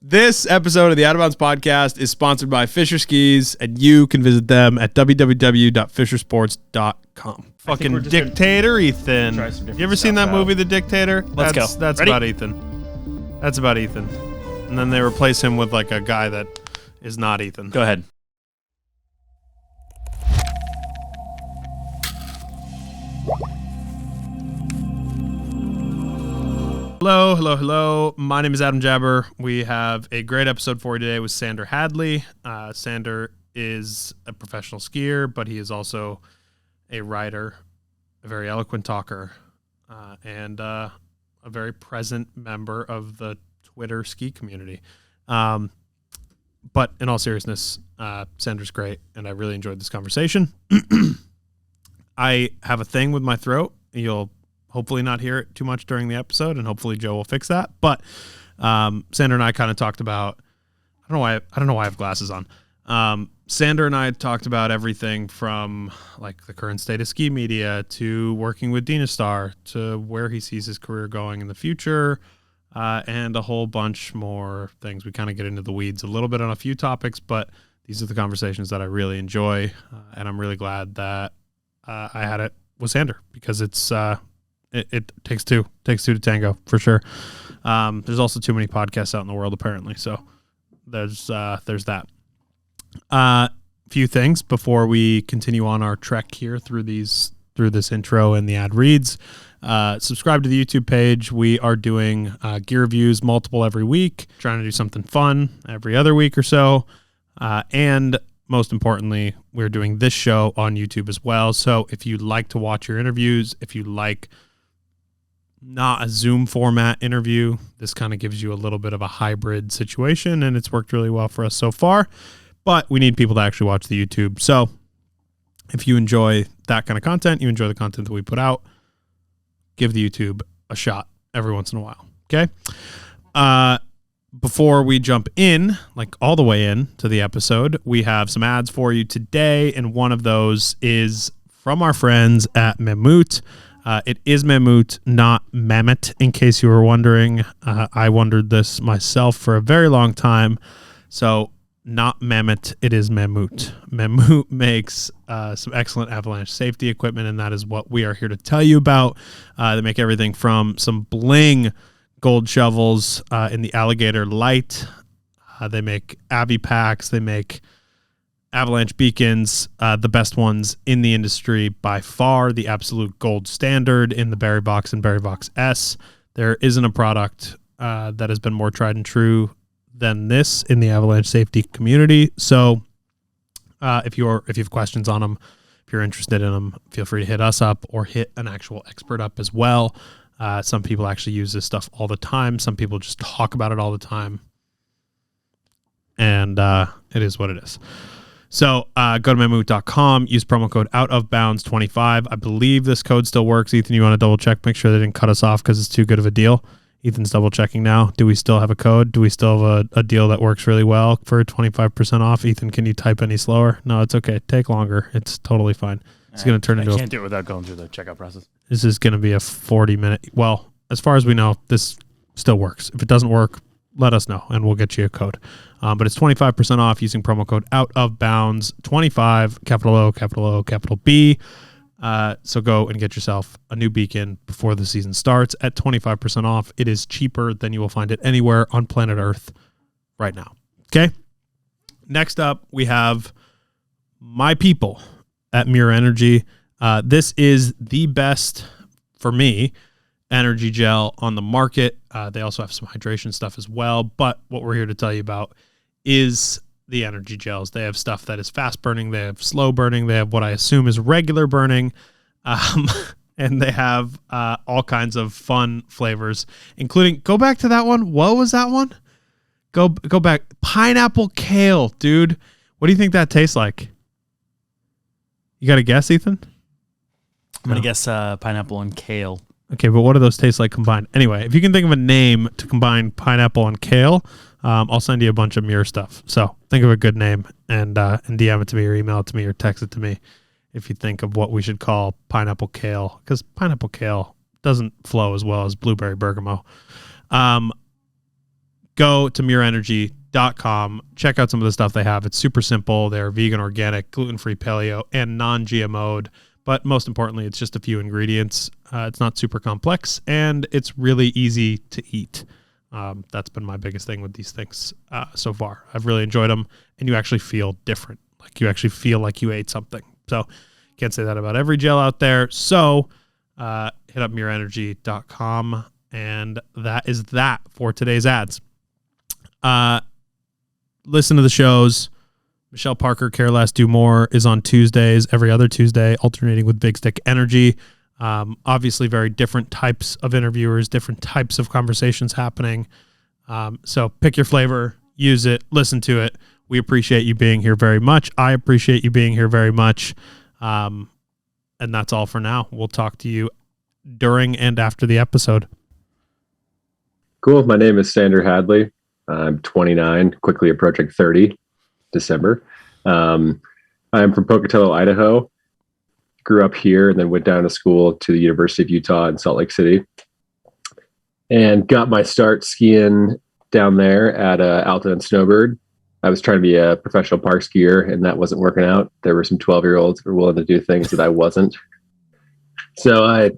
This episode of the Out of Bounds podcast is sponsored by Fisher Skis, and you can visit them at www.fishersports.com. Fucking Dictator Ethan. You ever seen that movie, The Dictator? Let's go. That's Ready? about Ethan. That's about Ethan. And then they replace him with like a guy that is not Ethan. Go ahead. Hello. My name is Adam Jabber. We have a great episode for you today with Sander Hadley. Sander is a professional skier, but he is also a writer, a very eloquent talker, and a very present member of the Twitter ski community. But in all seriousness, Sander's great, and I really enjoyed this conversation. I have a thing with my throat. You'll hopefully not hear it too much during the episode, and hopefully Joe will fix that. But Sander and I kind of talked about, I don't know why I have glasses on. Sander and I talked about everything from like the current state of ski media to working with Dynastar to where he sees his career going in the future, and a whole bunch more things. We kind of get into the weeds a little bit on a few topics, but these are the conversations that I really enjoy, and I'm really glad that I had it with Sander, because it's it takes two to tango for sure. There's also too many podcasts out in the world apparently, so there's that. Few things before we continue on our trek here through this intro and the ad reads. Subscribe to the YouTube page. We are doing gear reviews, multiple every week, trying to do something fun every other week or so. And most importantly, we're doing this show on YouTube as well. So if you like to watch your interviews, if you like not a Zoom format interview, this kind of gives you a little bit of a hybrid situation, and it's worked really well for us so far. But we need people to actually watch the YouTube. So if you enjoy that kind of content, you enjoy the content that we put out, give the YouTube a shot every once in a while. Okay. Before we jump in, like all the way in to the episode, we have some ads for you today. And one of those is from our friends at Mammut. It is Mammut, not Mammoth, in case you were wondering. I wondered this myself for a very long time. So not Mammoth, it is Mammut. Mammut makes some excellent avalanche safety equipment, and that is what we are here to tell you about. They make everything from some bling gold shovels in the Alligator Light. They make Abbey packs. They make avalanche beacons, the best ones in the industry by far, the absolute gold standard in the Berry Box and Berry Box S. There isn't a product that has been more tried and true than this in the avalanche safety community. So if you have questions on them, if you're interested in them, feel free to hit us up or hit an actual expert up as well. Some people actually use this stuff all the time. Some people just talk about it all the time. And it is what it is. So go to mammut.com, use promo code OUTOFBOUNDS25. I believe this code still works. Ethan, you want to double check, make sure they didn't cut us off because it's too good of a deal. Ethan's double checking now. Do we still have a code? Do we still have a deal that works really well for 25% off? Ethan, can you type any slower? No, it's okay. Take longer. It's totally fine. It's going to turn into I can't do it without going through the checkout process. This is going to be a 40-minute. Well, as far as we know, this still works. If it doesn't work, let us know, and we'll get you a code. But it's 25% off using promo code OUTOFBOUNDS25, capital O, capital O, capital B. So go and get yourself a new beacon before the season starts at 25% off. It is cheaper than you will find it anywhere on planet Earth right now. Okay? Next up, we have my people at Mirror Energy. This is the best, for me, energy gel on the market. They also have some hydration stuff as well. But what we're here to tell you about is the energy gels. They have stuff that is fast burning. They have slow burning. They have what I assume is regular burning. And they have all kinds of fun flavors, including, go back to that one. What was that one? Go back. Pineapple kale, dude. What do you think that tastes like? You got a guess, Ethan? I'm going to guess pineapple and kale. Okay, but what do those taste like combined? Anyway, if you can think of a name to combine pineapple and kale, I'll send you a bunch of Mirror stuff. So think of a good name and DM it to me or email it to me or text it to me if you think of what we should call pineapple kale, because pineapple kale doesn't flow as well as blueberry bergamot. go to mirrorEnergy.com. Check out some of the stuff they have. It's super simple. They're vegan, organic, gluten-free, paleo, and non-GMO'd. But most importantly, it's just a few ingredients. It's not super complex, and it's really easy to eat. That's been my biggest thing with these things so far. I've really enjoyed them, and you actually feel different. Like you actually feel like you ate something. So can't say that about every gel out there. So hit up mirrorEnergy.com, and that is that for today's ads. Listen to the shows. Michelle Parker, Care Less, Do More is on Tuesdays, every other Tuesday, alternating with Big Stick Energy. Obviously, very different types of interviewers, different types of conversations happening. So pick your flavor, use it, listen to it. We appreciate you being here very much. I appreciate you being here very much. And that's all for now. We'll talk to you during and after the episode. Cool. My name is Sander Hadley. I'm 29, quickly approaching 30. December. I'm from Pocatello, Idaho. Grew up here and then went down to school to the University of Utah in Salt Lake City, and got my start skiing down there at Alta and Snowbird. I was trying to be a professional park skier, and that wasn't working out. There were some 12-year-olds who were willing to do things that I wasn't. So I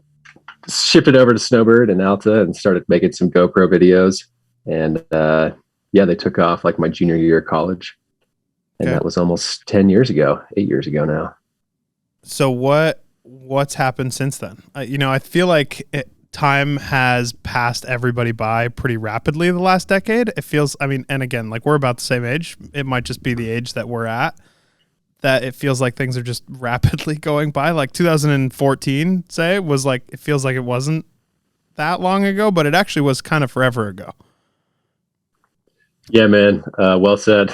shifted over to Snowbird and Alta and started making some GoPro videos. And they took off like my junior year of college. And that was almost 8 years ago now. So what's happened since then? I feel like time has passed everybody by pretty rapidly the last decade. It feels, and again, like we're about the same age. It might just be the age that we're at, that it feels like things are just rapidly going by. Like 2014, say, was like, it feels like it wasn't that long ago, but it actually was kind of forever ago. Yeah, man. Well said.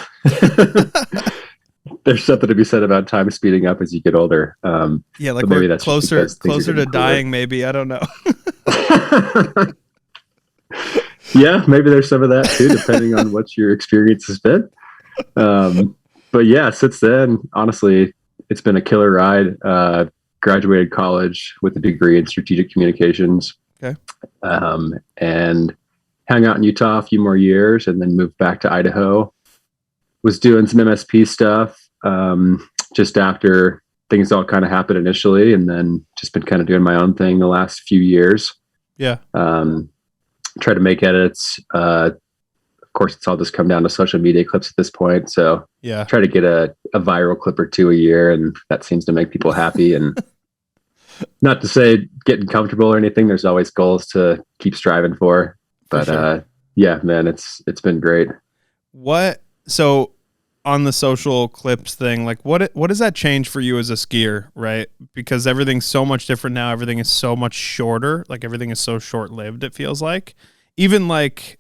There's something to be said about time speeding up as you get older. Like maybe that's closer to dying. Maybe, I don't know. Yeah, maybe there's some of that too, depending on what your experience has been. But yeah, since then, honestly, it's been a killer ride. Graduated college with a degree in strategic communications. Okay. And hung out in Utah a few more years, and then moved back to Idaho. Was doing some MSP stuff just after things all kind of happened initially, and then just been kind of doing my own thing the last few years. Yeah. Try to make edits. Of course, it's all just come down to social media clips at this point. So yeah, try to get a viral clip or two a year, and that seems to make people happy. And not to say getting comfortable or anything. There's always goals to keep striving for. But sure. Yeah, man, it's been great. So on the social clips thing, like what does that change for you as a skier, right? Because everything's so much different now. Everything is so much shorter. Like everything is so short-lived, it feels like. Even like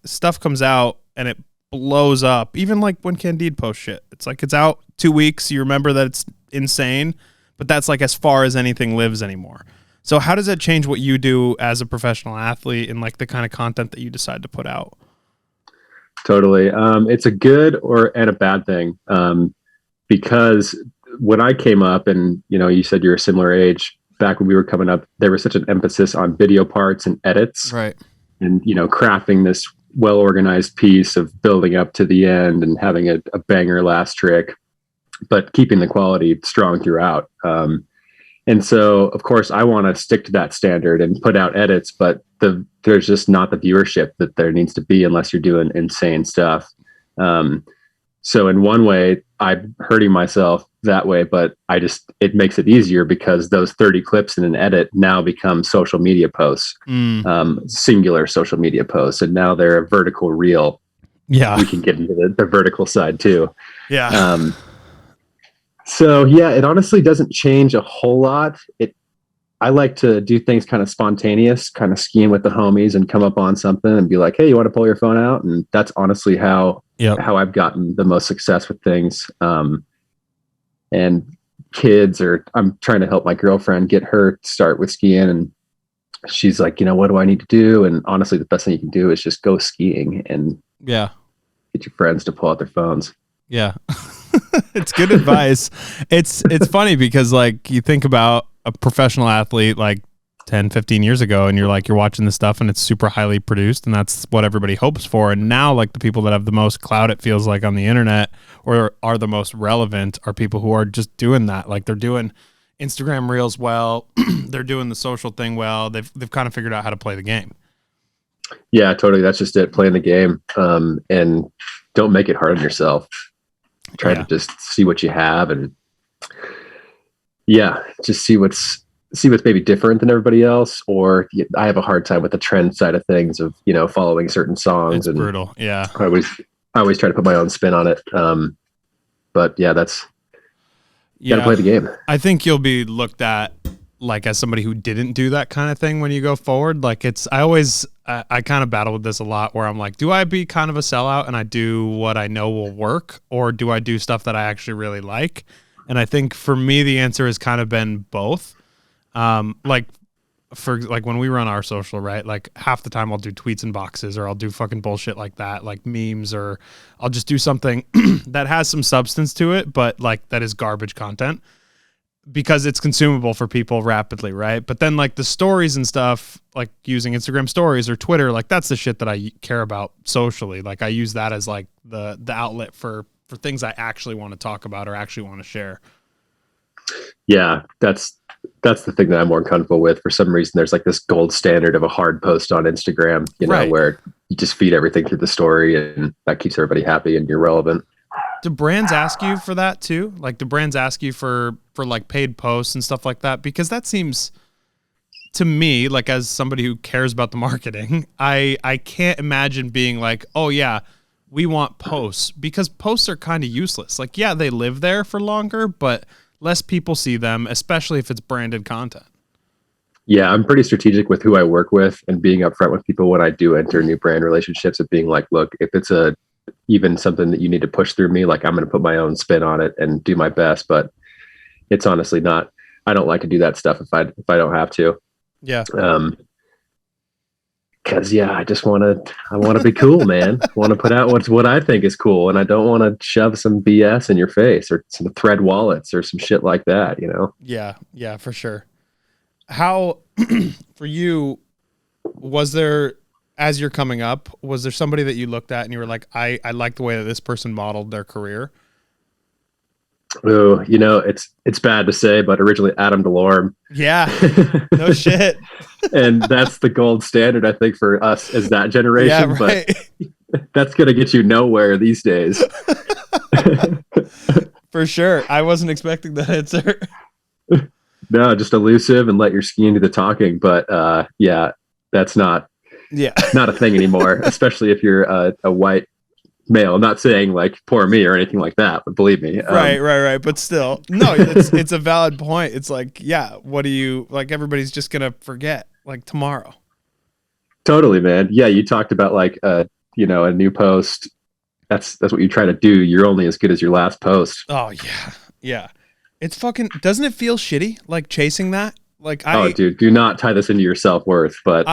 stuff comes out and it blows up. Even like when Candide posts shit. It's like it's out 2 weeks. You remember that it's insane, but that's like as far as anything lives anymore. So how does that change what you do as a professional athlete and like the kind of content that you decide to put out? Totally. It's a good and a bad thing. Because when I came up, and you said you're a similar age, back when we were coming up, there was such an emphasis on video parts and edits. Right. And crafting this well-organized piece of building up to the end and having a banger last trick, but keeping the quality strong throughout. And so, of course, I want to stick to that standard and put out edits, but there's just not the viewership that there needs to be unless you're doing insane stuff. So in one way, I'm hurting myself that way, but it makes it easier because those 30 clips in an edit now become social media posts, singular social media posts, and now they're a vertical reel. Yeah. We can get into the vertical side too. Yeah. So yeah, it honestly doesn't change a whole lot. I like to do things kind of spontaneous, kind of skiing with the homies and come up on something and be like, hey, you want to pull your phone out? And that's honestly how I've gotten the most success with things. And I'm trying to help my girlfriend get her start with skiing, and she's like, what do I need to do? And honestly, the best thing you can do is just go skiing and get your friends to pull out their phones. Yeah. It's good advice. It's funny because like you think about a professional athlete, like 10, 15 years ago, and you're watching this stuff and it's super highly produced, and that's what everybody hopes for. And now like the people that have the most clout, it feels like, on the internet, or are the most relevant, are people who are just doing that. Like they're doing Instagram reels well, they're doing the social thing well. They've kind of figured out how to play the game. Yeah, totally. That's just it. Playing the game. And don't make it hard on yourself. Try to just see what you have, and just see what's maybe different than everybody else. Or I have a hard time with the trend side of things of, following certain songs. It's and brutal. Yeah. I always try to put my own spin on it. But yeah, gotta play the game. I think you'll be looked at like as somebody who didn't do that kind of thing when you go forward. Like I kind of battle with this a lot, where I'm like, do I be kind of a sellout and I do what I know will work, or do I do stuff that I actually really like? And I think for me, the answer has kind of been both. Like when we run our social, right? Like half the time I'll do tweets and boxes, or I'll do fucking bullshit like that, like memes, or I'll just do something that has some substance to it, but like that is garbage content, because it's consumable for people rapidly, right? But then like the stories and stuff, like using Instagram stories or Twitter, like that's the shit that I care about socially. Like I use that as like the outlet for things I actually want to talk about or actually want to share. Yeah, that's the thing that I'm more comfortable with. For some reason, there's like this gold standard of a hard post on Instagram, Right. where you just feed everything through the story, and that keeps everybody happy and you're relevant. Do brands ask you for that too? Like, do brands ask you for like paid posts and stuff like that? Because that seems to me, like, as somebody who cares about the marketing, I can't imagine being like, oh yeah, we want posts, because posts are kind of useless. Like, yeah, they live there for longer, but less people see them, especially if it's branded content. Yeah, I'm pretty strategic with who I work with, and being upfront with people when I do enter new brand relationships, of being like, look, if it's even something that you need to push through me, like I'm going to put my own spin on it and do my best. But it's honestly not, I don't like to do that stuff if I don't have to. Yeah. Cause I want to be cool, man. I want to put out what I think is cool. And I don't want to shove some BS in your face, or some thread wallets or some shit like that, Yeah, for sure. How, for you, was there, as you're coming up, was there somebody that you looked at and you were like, I like the way that this person modeled their career? Oh, it's bad to say, but originally Adam DeLorme. Yeah, no shit. And that's the gold standard, I think, for us as that generation. Yeah, right. But that's going to get you nowhere these days. For sure. I wasn't expecting that answer. No, just elusive and let your skiing do the talking. But that's not a thing anymore, especially if you're a white male. I'm not saying like poor me or anything like that, but believe me. Right. But still, no, it's a valid point. It's like, yeah, what do you, like, everybody's just going to forget like tomorrow. Totally, man. Yeah. You talked about like, a new post. That's what you try to do. You're only as good as your last post. Oh yeah. Yeah. It's fucking, doesn't it feel shitty? Like chasing that? Like dude, do not tie this into your self-worth, but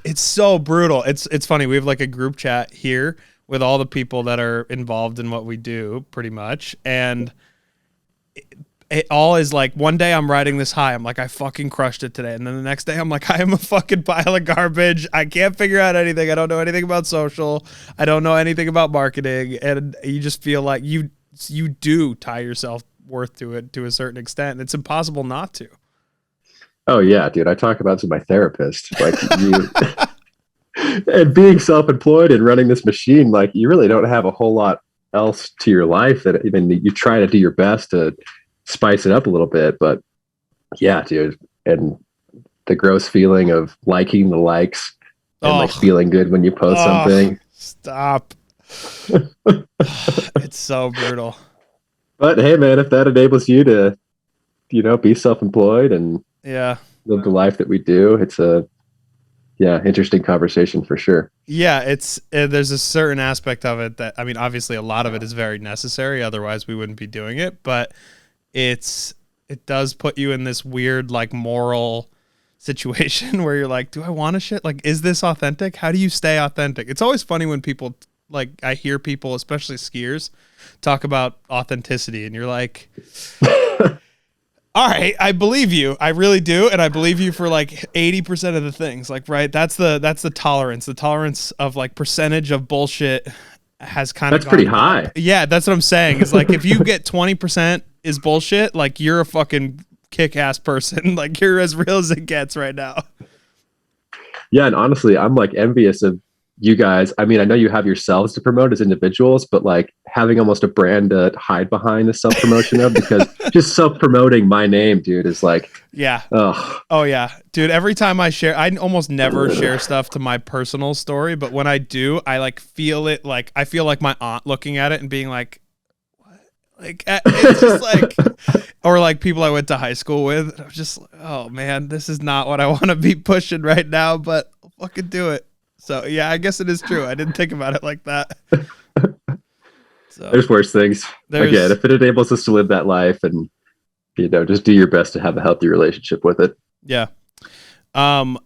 it's so brutal. It's funny. We have like a group chat here with all the people that are involved in what we do, pretty much. And it all is like, one day I'm riding this high. I'm like, I fucking crushed it today. And then the next day I'm like, I am a fucking pile of garbage. I can't figure out anything. I don't know anything about social. I don't know anything about marketing. And you just feel like you do tie yourself worth to it to a certain extent. And it's impossible not to. Oh yeah, dude. I talk about this with my therapist. Like you and being self-employed and running this machine, like you really don't have a whole lot else to your life, that even you try to do your best to spice it up a little bit. But yeah, dude. And the gross feeling of liking the likes and like feeling good when you post something. Stop. It's so brutal. But hey man, if that enables you to, be self-employed and live the life that we do, it's a interesting conversation for sure. Yeah, it's there's a certain aspect of it that, I mean, obviously a lot of it is very necessary, otherwise we wouldn't be doing it, but it does put you in this weird like moral situation where you're like, do I want to shit? Like, is this authentic? How do you stay authentic? It's always funny when people, like, I hear people, especially skiers, talk about authenticity, and you're like, All right, I believe you. I really do, and I believe you for like 80% of the things. Like, right? That's the tolerance. The tolerance of like percentage of bullshit has kind of That's pretty gone high. up. Yeah, that's what I'm saying. Is like if you get 20% is bullshit, like you're a fucking kick-ass person. Like you're as real as it gets right now. Yeah, and honestly, I'm like envious of you guys. I mean, I know you have yourselves to promote as individuals, but like having almost a brand to hide behind the self-promotion of, because just self-promoting my name, dude, is like, Yeah. ugh. Oh yeah, dude. Every time I share, I almost never share stuff to my personal story, but when I do, I like feel it. Like I feel like my aunt looking at it and being like, "What?" Like it's just like, or like people I went to high school with. I'm just, oh man, this is not what I want to be pushing right now, but I'll fucking do it. So yeah, I guess it is true. I didn't think about it like that. So There's worse things. Again, if it enables us to live that life, and just do your best to have a healthy relationship with it. Yeah. Kind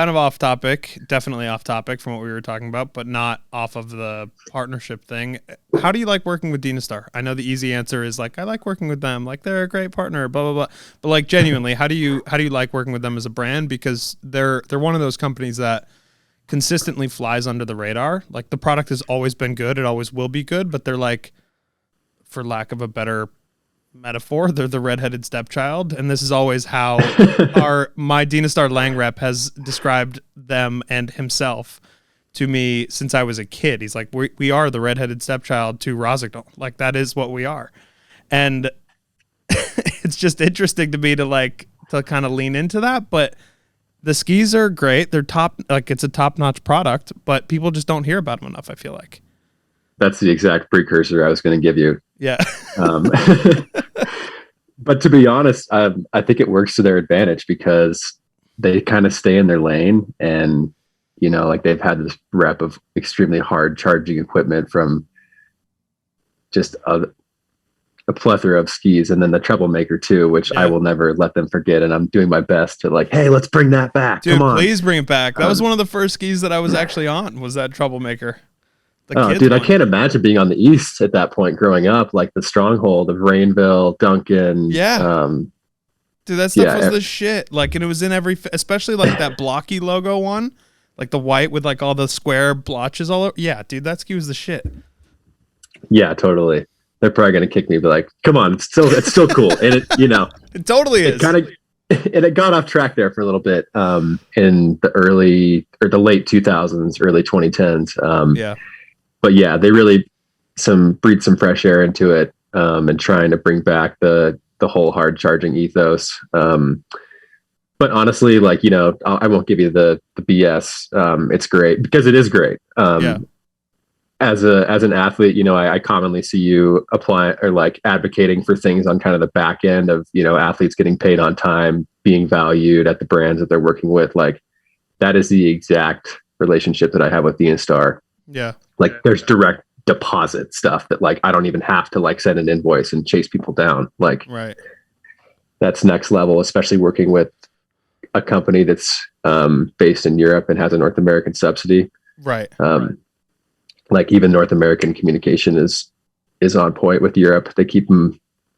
of off topic, definitely off topic from what we were talking about, but not off of the partnership thing. How do you like working with Dynastar? I know the easy answer is like, I like working with them. Like they're a great partner, blah, blah, blah. But like genuinely, how do you like working with them as a brand? Because they're one of those companies that consistently flies under the radar. Like the product has always been good. It always will be good, but they're like, for lack of a better metaphor, they're the redheaded stepchild, and this is always how my Dynastar Lang rep has described them and himself to me since I was a kid. He's like, we are the redheaded stepchild to Rossignol. Like that is what we are, and it's just interesting to me to kind of lean into that. But the skis are great; they're it's a top-notch product, but people just don't hear about them enough, I feel like. That's the exact precursor I was going to give you. Yeah. But to be honest, I think it works to their advantage because they kind of stay in their lane, and like they've had this rep of extremely hard charging equipment from just a plethora of skis, and then the troublemaker too, which I will never let them forget. And I'm doing my best to like, hey, let's bring that back. Dude, come on, please bring it back. That was one of the first skis that I was actually on, was that troublemaker. Dude, I can't imagine being on the East at that point growing up, like the stronghold of Rainville, Duncan. Yeah. Dude, that stuff was the shit. Like, and it was in especially like that blocky logo one, like the white with like all the square blotches all over. Yeah, dude, that ski was the shit. Yeah, totally. They're probably going to kick me, but like, come on, it's still cool. And it totally is. And it got off track there for a little bit in the late 2000s, early 2010s. Yeah. But yeah, they really breathed some fresh air into it, and trying to bring back the whole hard charging ethos. But honestly, like, I won't give you the BS. It's great because it is great. As an athlete, I commonly see you apply or like advocating for things on kind of the back end of, athletes getting paid on time, being valued at the brands that they're working with. Like that is the exact relationship that I have with Dynastar. Yeah. Like there's direct deposit stuff that like I don't even have to like send an invoice and chase people down. Like right. That's next level, especially working with a company that's based in Europe and has a North American subsidy. Right. Like even North American communication is on point with Europe. They keep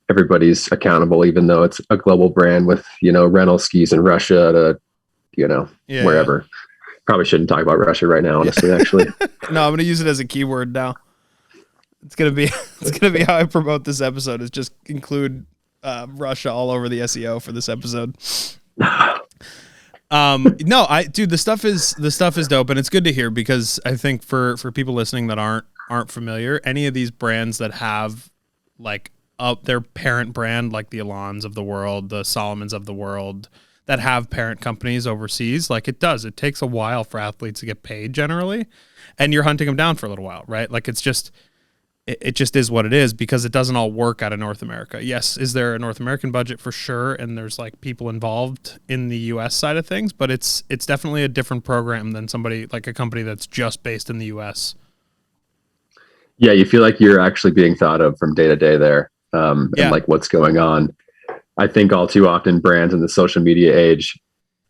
everybody's accountable, even though it's a global brand with, rental skis in Russia to, wherever. Yeah. Probably shouldn't talk about Russia right now, honestly, actually. No, I'm going to use it as a keyword now. It's going to be how I promote this episode, is just include Russia all over the SEO for this episode. Dude, the stuff is dope, and it's good to hear, because I think for people listening that aren't familiar, any of these brands that have like their parent brand, like the Alans of the world, the Solomons of the world, that have parent companies overseas, like it takes a while for athletes to get paid generally, and you're hunting them down for a little while, right? Like it just is what it is, because it doesn't all work out of North America. Yes, is there a North American budget? For sure, and there's like people involved in the US side of things, but it's definitely a different program than somebody like a company that's just based in the US. Yeah, you feel like you're actually being thought of from day to day there, and like what's going on. I think all too often brands in the social media age,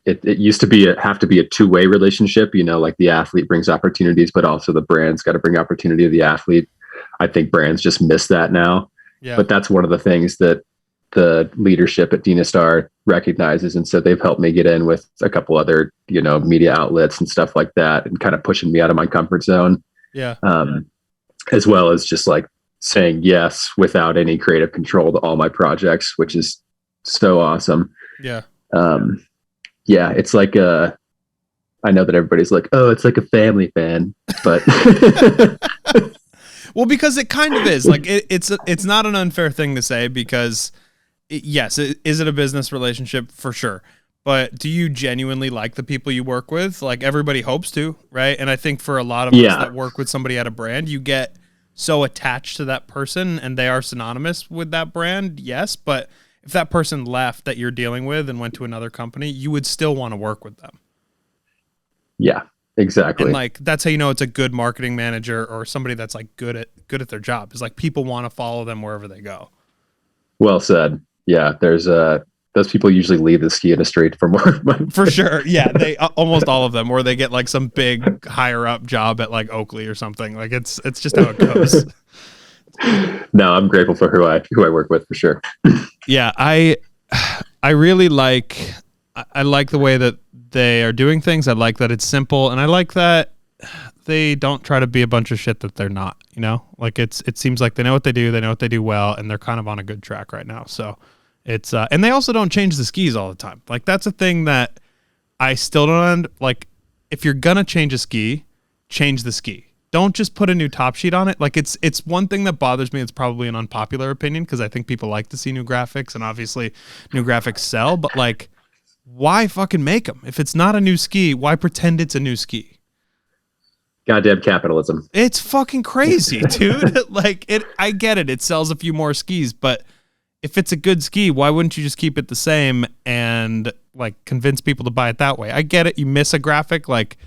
it used to have to be a two-way relationship, like the athlete brings opportunities, but also the brand's got to bring opportunity to the athlete. I think brands just miss that now. Yeah. But that's one of the things that the leadership at Dynastar recognizes. And so they've helped me get in with a couple other, media outlets and stuff like that, and kind of pushing me out of my comfort zone. Yeah. As well as just like saying yes without any creative control to all my projects, which is so awesome. Yeah. Yeah. It's like I know that everybody's like, oh, it's like a family fan, but well, because it kind of is. Like it's not an unfair thing to say, because yes, is it a business relationship? For sure. But do you genuinely like the people you work with? Like, everybody hopes to, right? And I think for a lot of us that work with somebody at a brand, you get so attached to that person and they are synonymous with that brand. Yes. But if that person left that you're dealing with and went to another company, you would still want to work with them. Yeah, exactly. And like, that's how you know it's a good marketing manager or somebody that's like good at their job. Is like, people want to follow them wherever they go. Well said. Yeah, there's those people usually leave the ski industry for more money. For sure. Yeah, they almost all of them, or they get like some big higher up job at like Oakley or something. Like it's just how it goes. No, I'm grateful for who I work with, for sure. Yeah, I really like the way that they are doing things. I like that it's simple, and I like that they don't try to be a bunch of shit that they're not, Like it seems like they know what they do well, and they're kind of on a good track right now. So it's and they also don't change the skis all the time. Like, that's a thing that I still don't like. If you're gonna change a ski, change the ski. Don't just put a new top sheet on it. Like, it's one thing that bothers me. It's probably an unpopular opinion, because I think people like to see new graphics, and obviously new graphics sell, but like, why fucking make them? If it's not a new ski, why pretend it's a new ski? Goddamn capitalism. It's fucking crazy, dude. Like, I get it. It sells a few more skis, but if it's a good ski, why wouldn't you just keep it the same and like convince people to buy it that way? I get it. You miss a graphic. Like,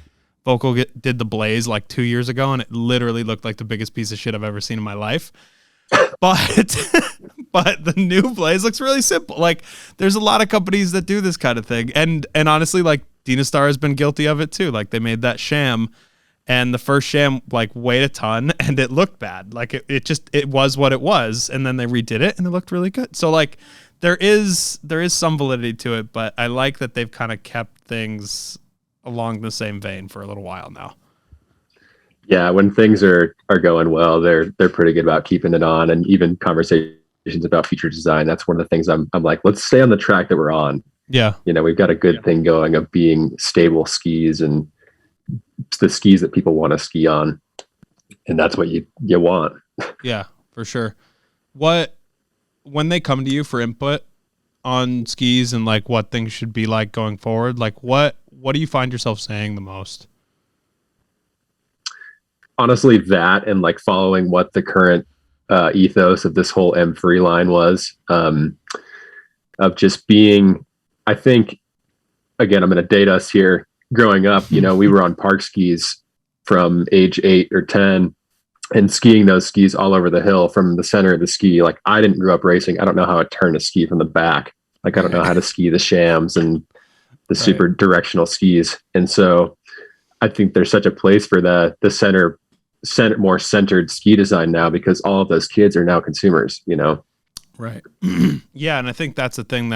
Vocal did the Blaze like 2 years ago, and it literally looked like the biggest piece of shit I've ever seen in my life. But the new Blaze looks really simple. Like, there's a lot of companies that do this kind of thing, and honestly, like, Dynastar has been guilty of it too. Like, they made that sham, and the first sham like weighed a ton, and it looked bad. Like, it was what it was, and then they redid it, and it looked really good. So like, there is some validity to it, but I like that they've kind of kept things along the same vein for a little while now. Yeah, when things are going well, they're pretty good about keeping it on, and even conversations about future design. That's one of the things I'm like, let's stay on the track that we're on. Yeah. We've got a good thing going of being stable skis and the skis that people want to ski on. And that's what you want. Yeah, for sure. When they come to you for input on skis and like what things should be like going forward, like what do you find yourself saying the most? Honestly, that, and like following what the current ethos of this whole M3 line was, of just being, I think, again, I'm going to date us here. Growing up, we were on park skis from age 8 or 10 and skiing those skis all over the hill from the center of the ski. Like, I didn't grow up racing. I don't know how to turn a ski from the back. Like, I don't know how to ski the shams and the super directional skis. And so I think there's such a place for the center, more centered ski design now, because all of those kids are now consumers, Right. Yeah. And I think that's a thing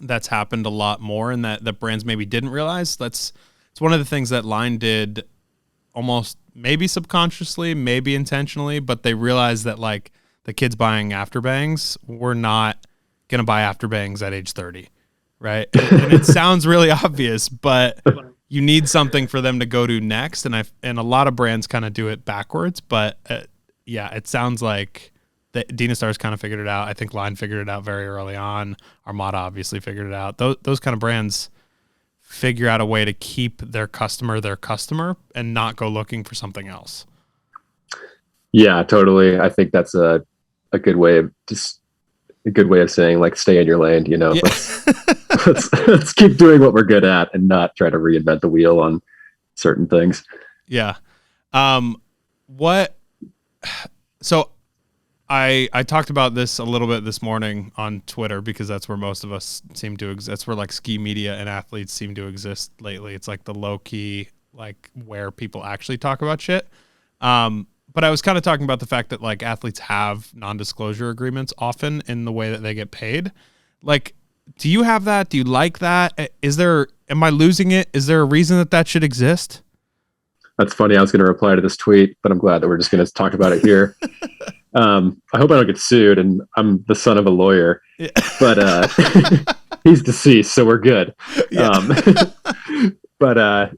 that's happened a lot more, and that brands maybe didn't realize. It's one of the things that Line did almost maybe subconsciously, maybe intentionally, but they realized that like the kids buying afterbangs were not going to buy afterbangs at age 30. Right. And it sounds really obvious, but you need something for them to go to next. And a lot of brands kind of do it backwards, but yeah, it sounds like that Dynastar's kind of figured it out. I think Line figured it out very early on. Armada obviously figured it out. Those kind of brands figure out a way to keep their customer and not go looking for something else. Yeah, totally. I think that's a good way of saying, like, stay in your lane, Yeah. Let's keep doing what we're good at and not try to reinvent the wheel on certain things. Yeah. So I talked about this a little bit this morning on Twitter, because that's where most of us seem to exist. That's where like ski media and athletes seem to exist lately. It's like the low key, like where people actually talk about shit. But I was kind of talking about the fact that like athletes have non-disclosure agreements often in the way that they get paid. Like, do you have that? Do you like that? Am I losing it? Is there a reason that should exist? That's funny. I was going to reply to this tweet, but I'm glad that we're just going to talk about it here. I hope I don't get sued, and I'm the son of a lawyer, yeah. But he's deceased, so we're good. Yeah. But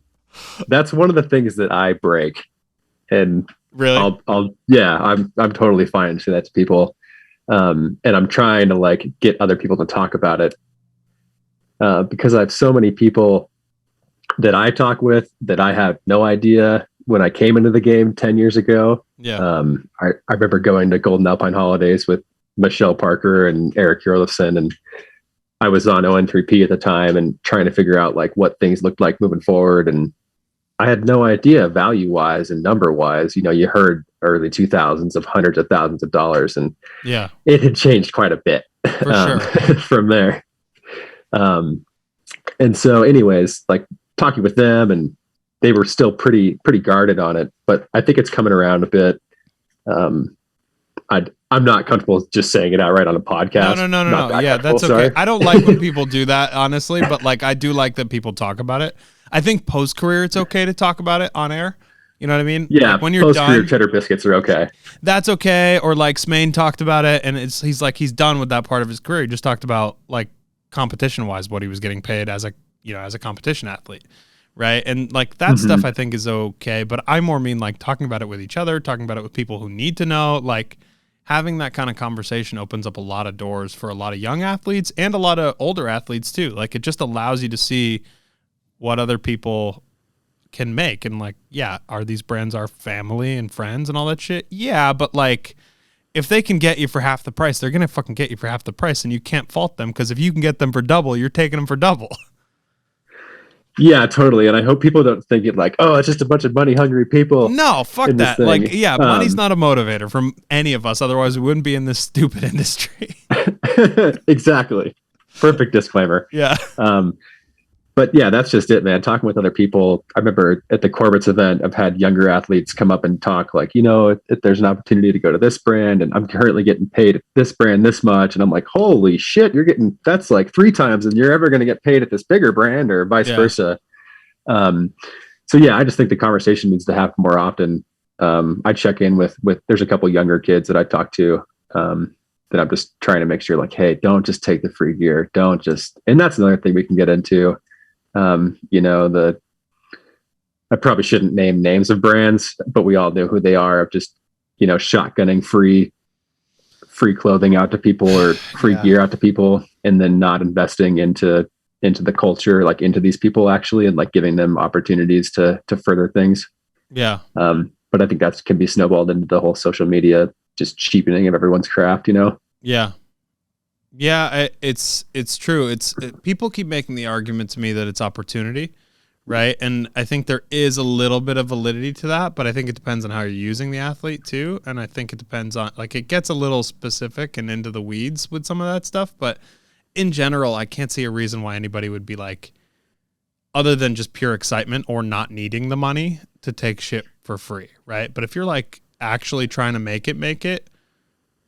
that's one of the things that I break, and really, I'm totally fine to say that to people, and I'm trying to like get other people to talk about it, because I have so many people that I talk with that I have no idea when I came into the game 10 years ago. Yeah. I remember going to Golden Alpine Holidays with Michelle Parker and Eric Jurlefson, and I was on ON3P at the time and trying to figure out like what things looked like moving forward. And I had no idea value wise and number wise. You know, you heard early 2000s of hundreds of thousands of dollars, and yeah, it had changed quite a bit for sure. From there. And so anyways, like talking with them, and they were still pretty guarded on it, but I think it's coming around a bit. I'm not comfortable just saying it outright on a podcast. No. Yeah, that's okay. Sorry. I don't like when people do that, honestly, but like I do like that people talk about it. I think post-career it's okay to talk about it on air. You know what I mean? Yeah, like when you're post-career done, cheddar biscuits are okay. That's okay. Or like Smain talked about it, and he's done with that part of his career. He just talked about like competition-wise what he was getting paid as a competition athlete. Right. And like that stuff I think is okay. But I more mean like talking about it with each other, talking about it with people who need to know, like having that kind of conversation opens up a lot of doors for a lot of young athletes and a lot of older athletes too. Like it just allows you to see what other people can make. And like, yeah, are these brands our family and friends and all that shit? Yeah. But like, if they can get you for half the price, they're going to fucking get you for half the price, and you can't fault them, because if you can get them for double, you're taking them for double. Yeah, totally. And I hope people don't think it like, oh, it's just a bunch of money hungry people. No, fuck that. Like, yeah, money's not a motivator from any of us. Otherwise, we wouldn't be in this stupid industry. Exactly. Perfect disclaimer. Yeah. But yeah, that's just it, man. Talking with other people. I remember at the Corbett's event, I've had younger athletes come up and talk like, you know, if there's an opportunity to go to this brand, and I'm currently getting paid at this brand this much. And I'm like, holy shit, that's like 3 times and you're ever going to get paid at this bigger brand, or vice versa. So yeah, I just think the conversation needs to happen more often. I check in with there's a couple younger kids that I talk to, that I'm just trying to make sure like, hey, don't just take the free gear. And that's another thing we can get into. I probably shouldn't name names of brands, but we all know who they are, of just, shotgunning free clothing out to people, or free gear out to people, and then not investing into the culture, like into these people actually, and like giving them opportunities to further things. Yeah. But I think that can be snowballed into the whole social media, just cheapening of everyone's craft, Yeah. Yeah, it's true. People keep making the argument to me that it's opportunity, right? And I think there is a little bit of validity to that, but I think it depends on how you're using the athlete too. And I think it depends on, like, it gets a little specific and into the weeds with some of that stuff. But in general, I can't see a reason why anybody would be like, other than just pure excitement or not needing the money, to take shit for free, right? But if you're like actually trying to make it.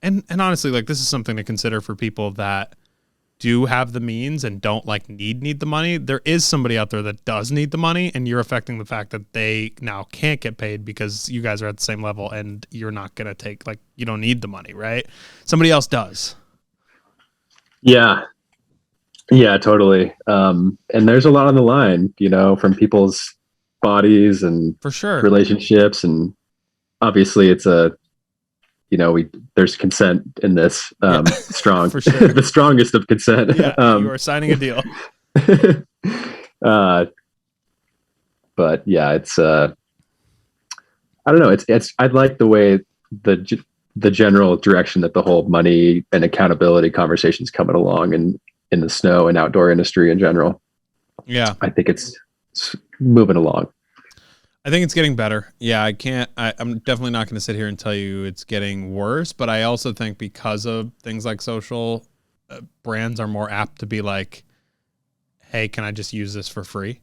And honestly, like, this is something to consider for people that do have the means and don't like need the money. There is somebody out there that does need the money, and you're affecting the fact that they now can't get paid because you guys are at the same level, and you're not going to take, like, you don't need the money, right? Somebody else does. Yeah. Yeah, totally. And there's a lot on the line, from people's bodies and for sure relationships. And obviously it's there's consent in this, strong, for sure. The strongest of consent. Yeah, you are signing a deal. But yeah, it's, I don't know. It's, I'd like the way the general direction that the whole money and accountability conversation is coming along in the snow and outdoor industry in general. Yeah. I think it's moving along. I think it's getting better. Yeah, I'm definitely not going to sit here and tell you it's getting worse, but I also think because of things like social, brands are more apt to be like, hey, can I just use this for free?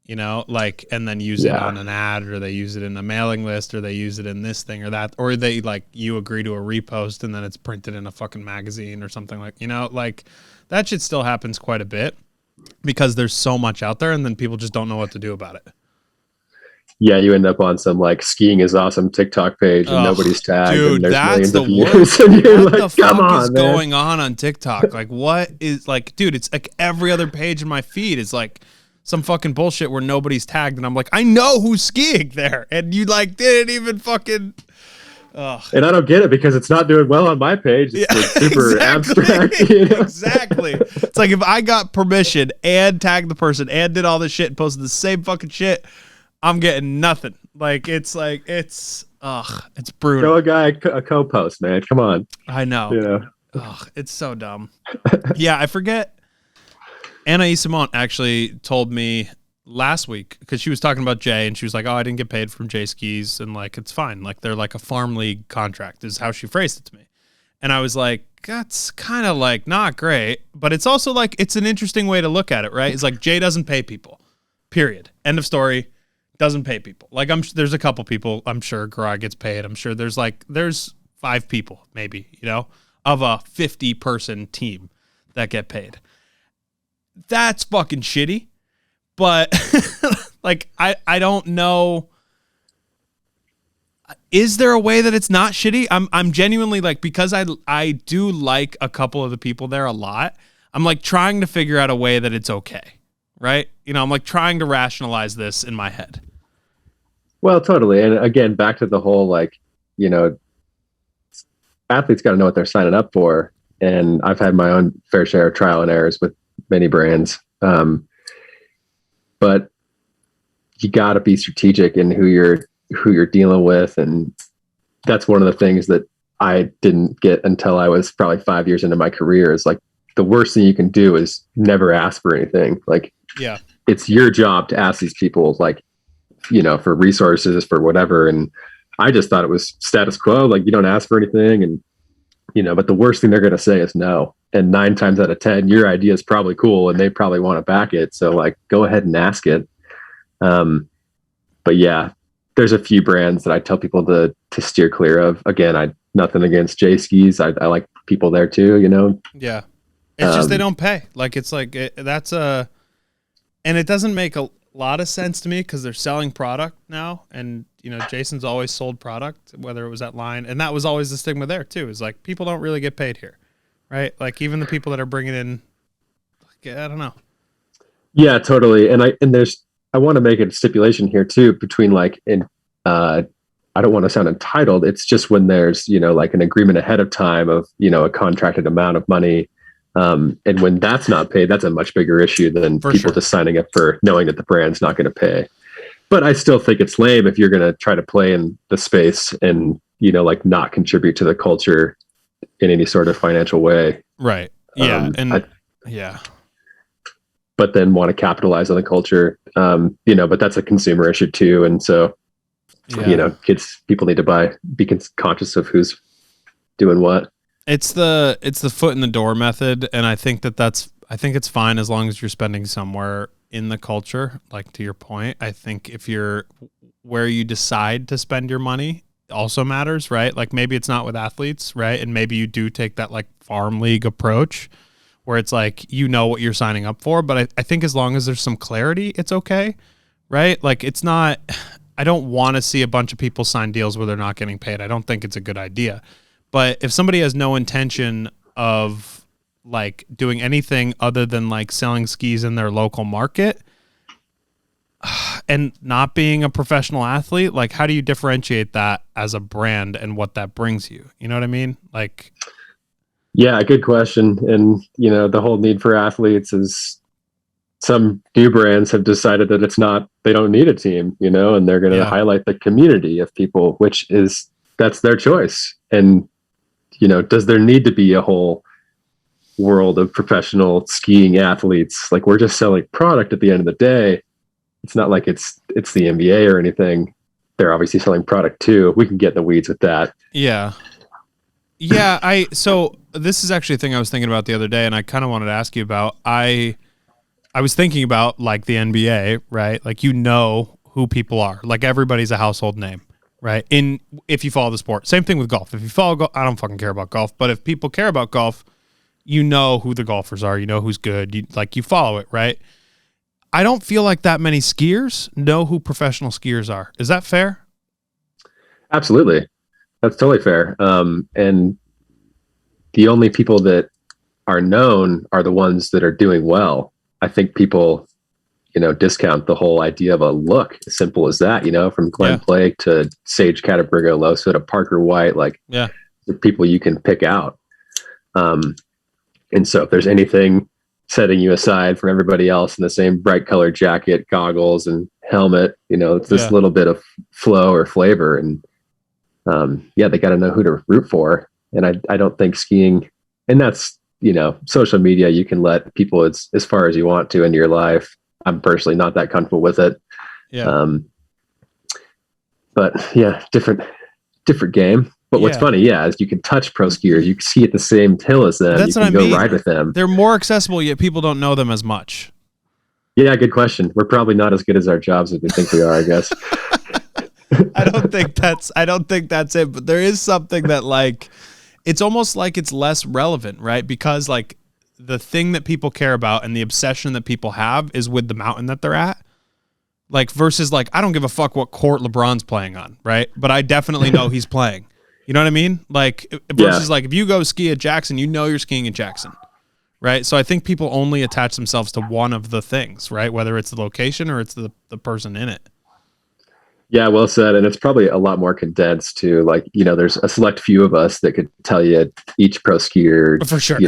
you know, like, and then use it on an ad, or they use it in a mailing list, or they use it in this thing or that, or they like, you agree to a repost and then it's printed in a fucking magazine or something, like, you know, like that shit still happens quite a bit because there's so much out there and then people just don't know what to do about it. Yeah, you end up on some like skiing is awesome TikTok page and nobody's tagged, dude, and there's that's millions of views. worst. And you're What like, the fuck come on, is man. going on TikTok? Like, what is, like, dude, it's like every other page in my feed is like some fucking bullshit where nobody's tagged, and I'm like, I know who's skiing there, and you like didn't even fucking. Ugh. And I don't get it because it's not doing well on my page. It's like super abstract. You know? Exactly. It's like if I got permission and tagged the person and did all this shit and posted the same fucking shit, I'm getting nothing. It's brutal. Show a guy a co-post, man. Come on. I know. You know. Ugh, it's so dumb. Yeah, I forget. Anna Simone actually told me last week, because she was talking about Jay, and she was like, oh, I didn't get paid from Jay skis, and like it's fine, like they're like a farm league contract, is how she phrased it to me. And I was like, that's kind of like not great, but it's also like it's an interesting way to look at it, right? It's like Jay doesn't pay people, period, end of story. Doesn't pay people. Like there's a couple people, I'm sure Garage gets paid. I'm sure there's 5 people maybe, you know, of a 50-person team that get paid. That's fucking shitty. But like, I don't know. Is there a way that it's not shitty? I'm genuinely like, because I do like a couple of the people there a lot. I'm like trying to figure out a way that it's okay. Right? You know, I'm like trying to rationalize this in my head. Well, totally. And again, back to the whole, like, you know, athletes got to know what they're signing up for. And I've had my own fair share of trial and errors with many brands. But you got to be strategic in who you're dealing with. And that's one of the things that I didn't get until I was probably 5 years into my career, is like the worst thing you can do is never ask for anything. Like, yeah, it's your job to ask these people, like, you know, for resources, for whatever. And I just thought it was status quo. Like, you don't ask for anything, and, you know, but the worst thing they're going to say is no. And 9 times out of 10, your idea is probably cool and they probably want to back it. So like, go ahead and ask it. But yeah, there's a few brands that I tell people to steer clear of. Again, nothing against J skis. I like people there too, you know? Yeah. It's just, they don't pay. Like, it's like, and it doesn't make a lot of sense to me because they're selling product now, and you know, Jason's always sold product, whether it was at Line, and that was always the stigma there too, is like people don't really get paid here, right? Like even the people that are bringing in, like, I don't know. Yeah, totally. And I want to make a stipulation here too between like, I don't want to sound entitled. It's just when there's, you know, like an agreement ahead of time of, you know, a contracted amount of money. And when that's not paid, that's a much bigger issue than people just signing up for knowing that the brand's not going to pay. But I still think it's lame if you're going to try to play in the space and, you know, like not contribute to the culture in any sort of financial way. Right. Yeah. But then want to capitalize on the culture, you know, but that's a consumer issue too. And so, you know, people need to be conscious of who's doing what. It's the foot in the door method, and I think I think it's fine as long as you're spending somewhere in the culture. Like, to your point, I think if you're where you decide to spend your money also matters, right? Like maybe it's not with athletes, right? And maybe you do take that like farm league approach where it's like, you know what you're signing up for, but I think as long as there's some clarity, it's okay, right? Like it's not, I don't want to see a bunch of people sign deals where they're not getting paid. I don't think it's a good idea. But if somebody has no intention of like doing anything other than like selling skis in their local market and not being a professional athlete, like how do you differentiate that as a brand and what that brings you? You know what I mean? Like, yeah, good question. And, you know, the whole need for athletes is some new brands have decided that they don't need a team, you know, and they're going to highlight the community of people, that's their choice. And, you know, does there need to be a whole world of professional skiing athletes? Like, we're just selling product at the end of the day. It's not like it's the NBA or anything. They're obviously selling product too. We can get in the weeds with that. Yeah. Yeah. So this is actually a thing I was thinking about the other day, and I kind of wanted to ask you about. I I was thinking about like the NBA, right? Like, you know who people are. Like, everybody's a household name, right? If you follow the sport. Same thing with golf. If you follow golf, I don't fucking care about golf, but if people care about golf, you know who the golfers are. You know who's good. You follow it, right? I don't feel like that many skiers know who professional skiers are. Is that fair? Absolutely. That's totally fair. And the only people that are known are the ones that are doing well. I think people, discount the whole idea of a look, as simple as that, from Glenn Blake to Sage Catebrigo-Losa to Parker White, the people you can pick out. And so if there's anything setting you aside from everybody else in the same bright colored jacket, goggles, and helmet, it's this little bit of flow or flavor. And they got to know who to root for. And I don't think skiing, and that's, social media, you can let people as far as you want to into your life. I'm personally not that comfortable with it. But yeah, different game. But what's funny, is you can touch pro skiers. You can ski at the same hill as them. That's you can go ride with them. They're more accessible, yet people don't know them as much. Yeah, good question. We're probably not as good as our jobs as we think we are, I guess. I don't think that's it. But there is something that it's almost like it's less relevant, right? Because the thing that people care about and the obsession that people have is with the mountain that they're at. Versus I don't give a fuck what court LeBron's playing on, right? But I definitely know he's playing. You know what I mean? Versus if you go ski at Jackson, you're skiing at Jackson, right? So I think people only attach themselves to one of the things, right? Whether it's the location or it's the person in it. Yeah, well said. And it's probably a lot more condensed too. There's a select few of us that could tell you each pro skier, for sure,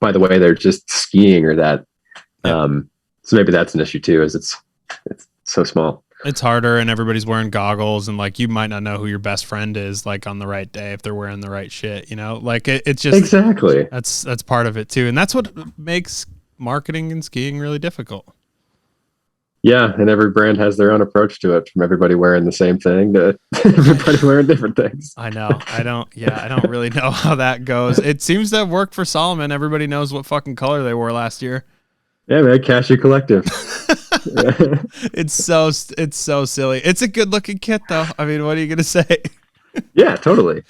by the way they're just skiing or that. So maybe that's an issue too, is it's so small. It's harder, and everybody's wearing goggles, and you might not know who your best friend is on the right day if they're wearing the right shit. It's just exactly that's part of it too, and that's what makes marketing and skiing really difficult. Yeah, and every brand has their own approach to it, from everybody wearing the same thing to everybody wearing different things. I know. I don't really know how that goes. It seems to have worked for Solomon. Everybody knows what fucking color they wore last year. Yeah, man, Cashew Collective. It's so silly. It's a good looking kit though. I mean, what are you going to say? Yeah, totally.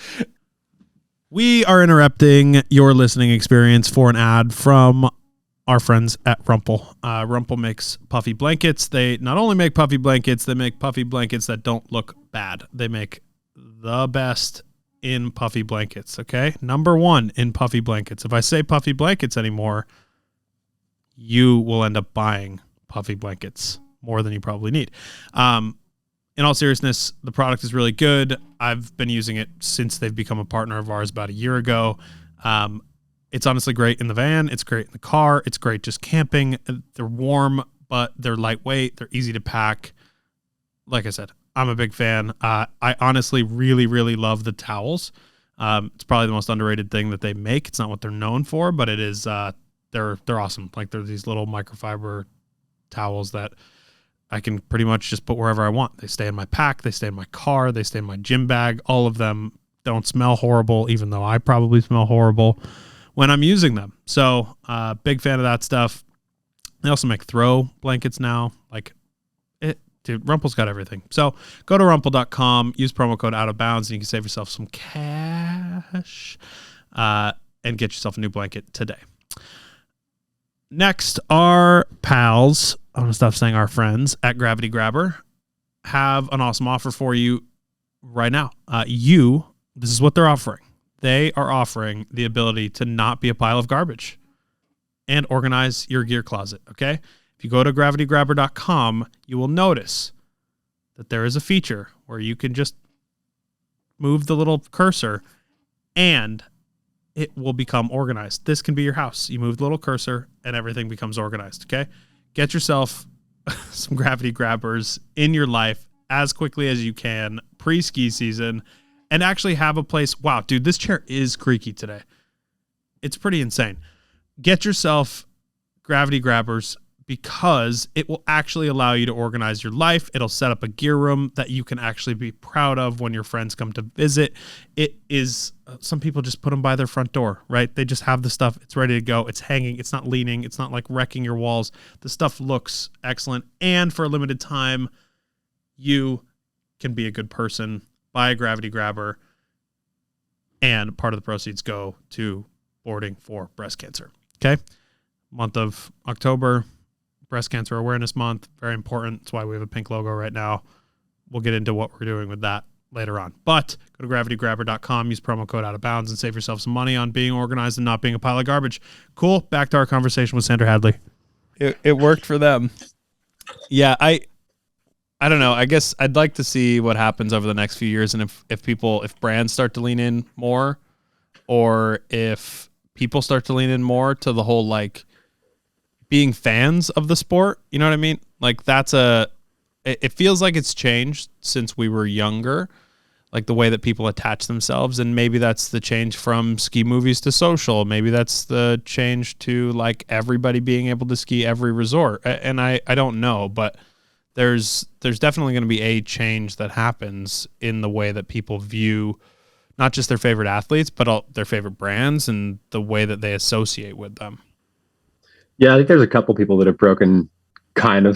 We are interrupting your listening experience for an ad from our friends at Rumpel. Rumpel makes puffy blankets. They not only make puffy blankets, they make puffy blankets that don't look bad. They make the best in puffy blankets, okay? Number one in puffy blankets. If I say puffy blankets anymore, you will end up buying puffy blankets more than you probably need. In all seriousness, the product is really good. I've been using it since they've become a partner of ours about a year ago. It's honestly great in the van. It's great in the car. It's great just camping. They're warm, but they're lightweight. They're easy to pack. Like I said, I'm a big fan. I honestly really, really love the towels. It's probably the most underrated thing that they make. It's not what they're known for, but it is. They're awesome. They're these little microfiber towels that I can pretty much just put wherever I want. They stay in my pack. They stay in my car. They stay in my gym bag. All of them don't smell horrible, even though I probably smell horrible when I'm using them. So big fan of that stuff. They also make throw blankets now. Dude, Rumpel's got everything. So go to rumpel.com, use promo code out of bounds, and you can save yourself some cash and get yourself a new blanket today. Next, our pals, I'm going to stop saying our friends at Gravity Grabber, have an awesome offer for you right now. This is what they're offering. They are offering the ability to not be a pile of garbage and organize your gear closet, okay? If you go to gravitygrabber.com, you will notice that there is a feature where you can just move the little cursor and it will become organized. This can be your house. You move the little cursor and everything becomes organized, okay? Get yourself some Gravity Grabbers in your life as quickly as you can pre-ski season and actually have a place. Wow, dude, this chair is creaky today. It's pretty insane. Get yourself Gravity Grabbers. because it will actually allow you to organize your life. It'll set up a gear room that you can actually be proud of when your friends come to visit. It is, some people just put them by their front door, right? They just have the stuff. It's ready to go. It's hanging. It's not leaning. It's not like wrecking your walls. The stuff looks excellent. And for a limited time, you can be a good person, buy a gravity grabber, and part of the proceeds go to boarding for breast cancer. Okay? Month of October, Breast Cancer Awareness Month, very important. That's why we have a pink logo right now. We'll get into what we're doing with that later on. But go to gravitygrabber.com, use promo code OUTOFBOUNDS, and save yourself some money on being organized and not being a pile of garbage. Cool. Back to our conversation with Sander Hadley. It worked for them. Yeah, I don't know. I guess I'd like to see what happens over the next few years, and if brands start to lean in more, or if people start to lean in more to the whole like being fans of the sport. You know what I mean? Like it feels like it's changed since we were younger, like the way that people attach themselves. And maybe that's the change from ski movies to social. Maybe that's the change to like everybody being able to ski every resort. And I don't know, but there's definitely going to be a change that happens in the way that people view not just their favorite athletes, but their favorite brands and the way that they associate with them. Yeah, I think there's a couple people that have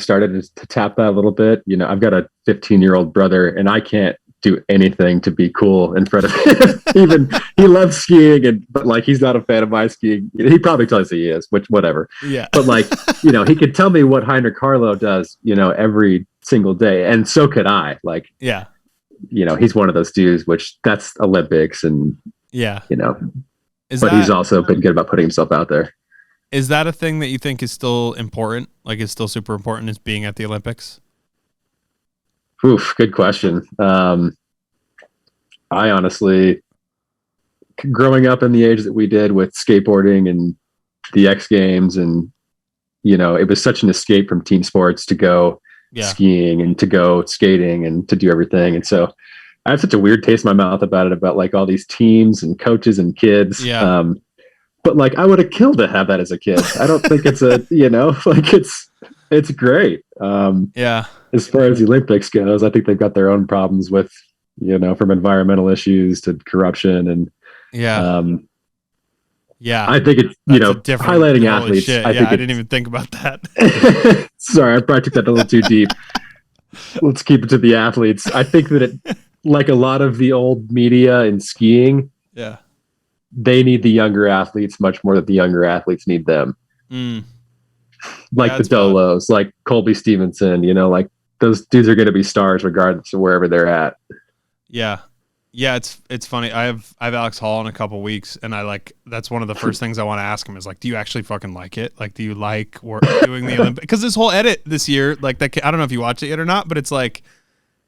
started to tap that a little bit. You know, I've got a 15-year-old brother, and I can't do anything to be cool in front of him. Even he loves skiing, but like he's not a fan of my skiing. He probably tells you he is, which whatever. Yeah. But like, you know, he could tell me what Heinrich Harlow does, you know, every single day, and so could I. Like, yeah, you know, he's one of those dudes, which that's Olympics, and yeah, you know, he's also been good about putting himself out there. Is that a thing that you think is still important? Like, is still super important, is being at the Olympics? Oof, good question. I honestly, growing up in the age that we did with skateboarding and the X Games, and, you know, it was such an escape from team sports to go skiing and to go skating and to do everything. And so I have such a weird taste in my mouth about it, about like all these teams and coaches and kids. Yeah. But like, I would have killed to have that as a kid. I don't think it's you know, like it's great. Yeah. As far as the Olympics goes, I think they've got their own problems with, you know, from environmental issues to corruption and, yeah, I think it's, you know, highlighting athletes. Shit. I didn't even think about that. Sorry, I probably took that a little too deep. Let's keep it to the athletes. I think that like a lot of the old media in skiing, they need the younger athletes much more than the younger athletes need them. Like the Dolos, like Colby Stevenson, you know, like those dudes are going to be stars regardless of wherever they're at. Yeah. Yeah. It's funny. I have Alex Hall in a couple weeks, and that's one of the first things I want to ask him is like, do you actually fucking like it? Like, do you like doing the Olympics? Because this whole edit this year, like that, I don't know if you watched it yet or not, but it's like,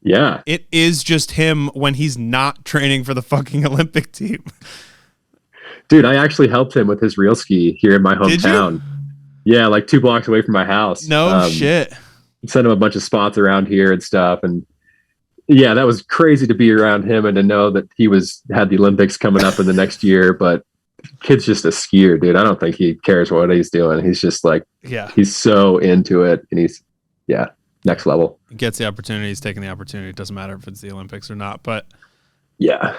yeah, it is just him when he's not training for the fucking Olympic team. Dude, I actually helped him with his reel ski here in my hometown. Yeah, like 2 blocks away from my house. No shit. Sent him a bunch of spots around here and stuff. And yeah, that was crazy to be around him and to know that he had the Olympics coming up in the next year. But kid's just a skier, dude. I don't think he cares what he's doing. He's just like, he's so into it. And he's, next level. He gets the opportunity. He's taking the opportunity. It doesn't matter if it's the Olympics or not. But yeah,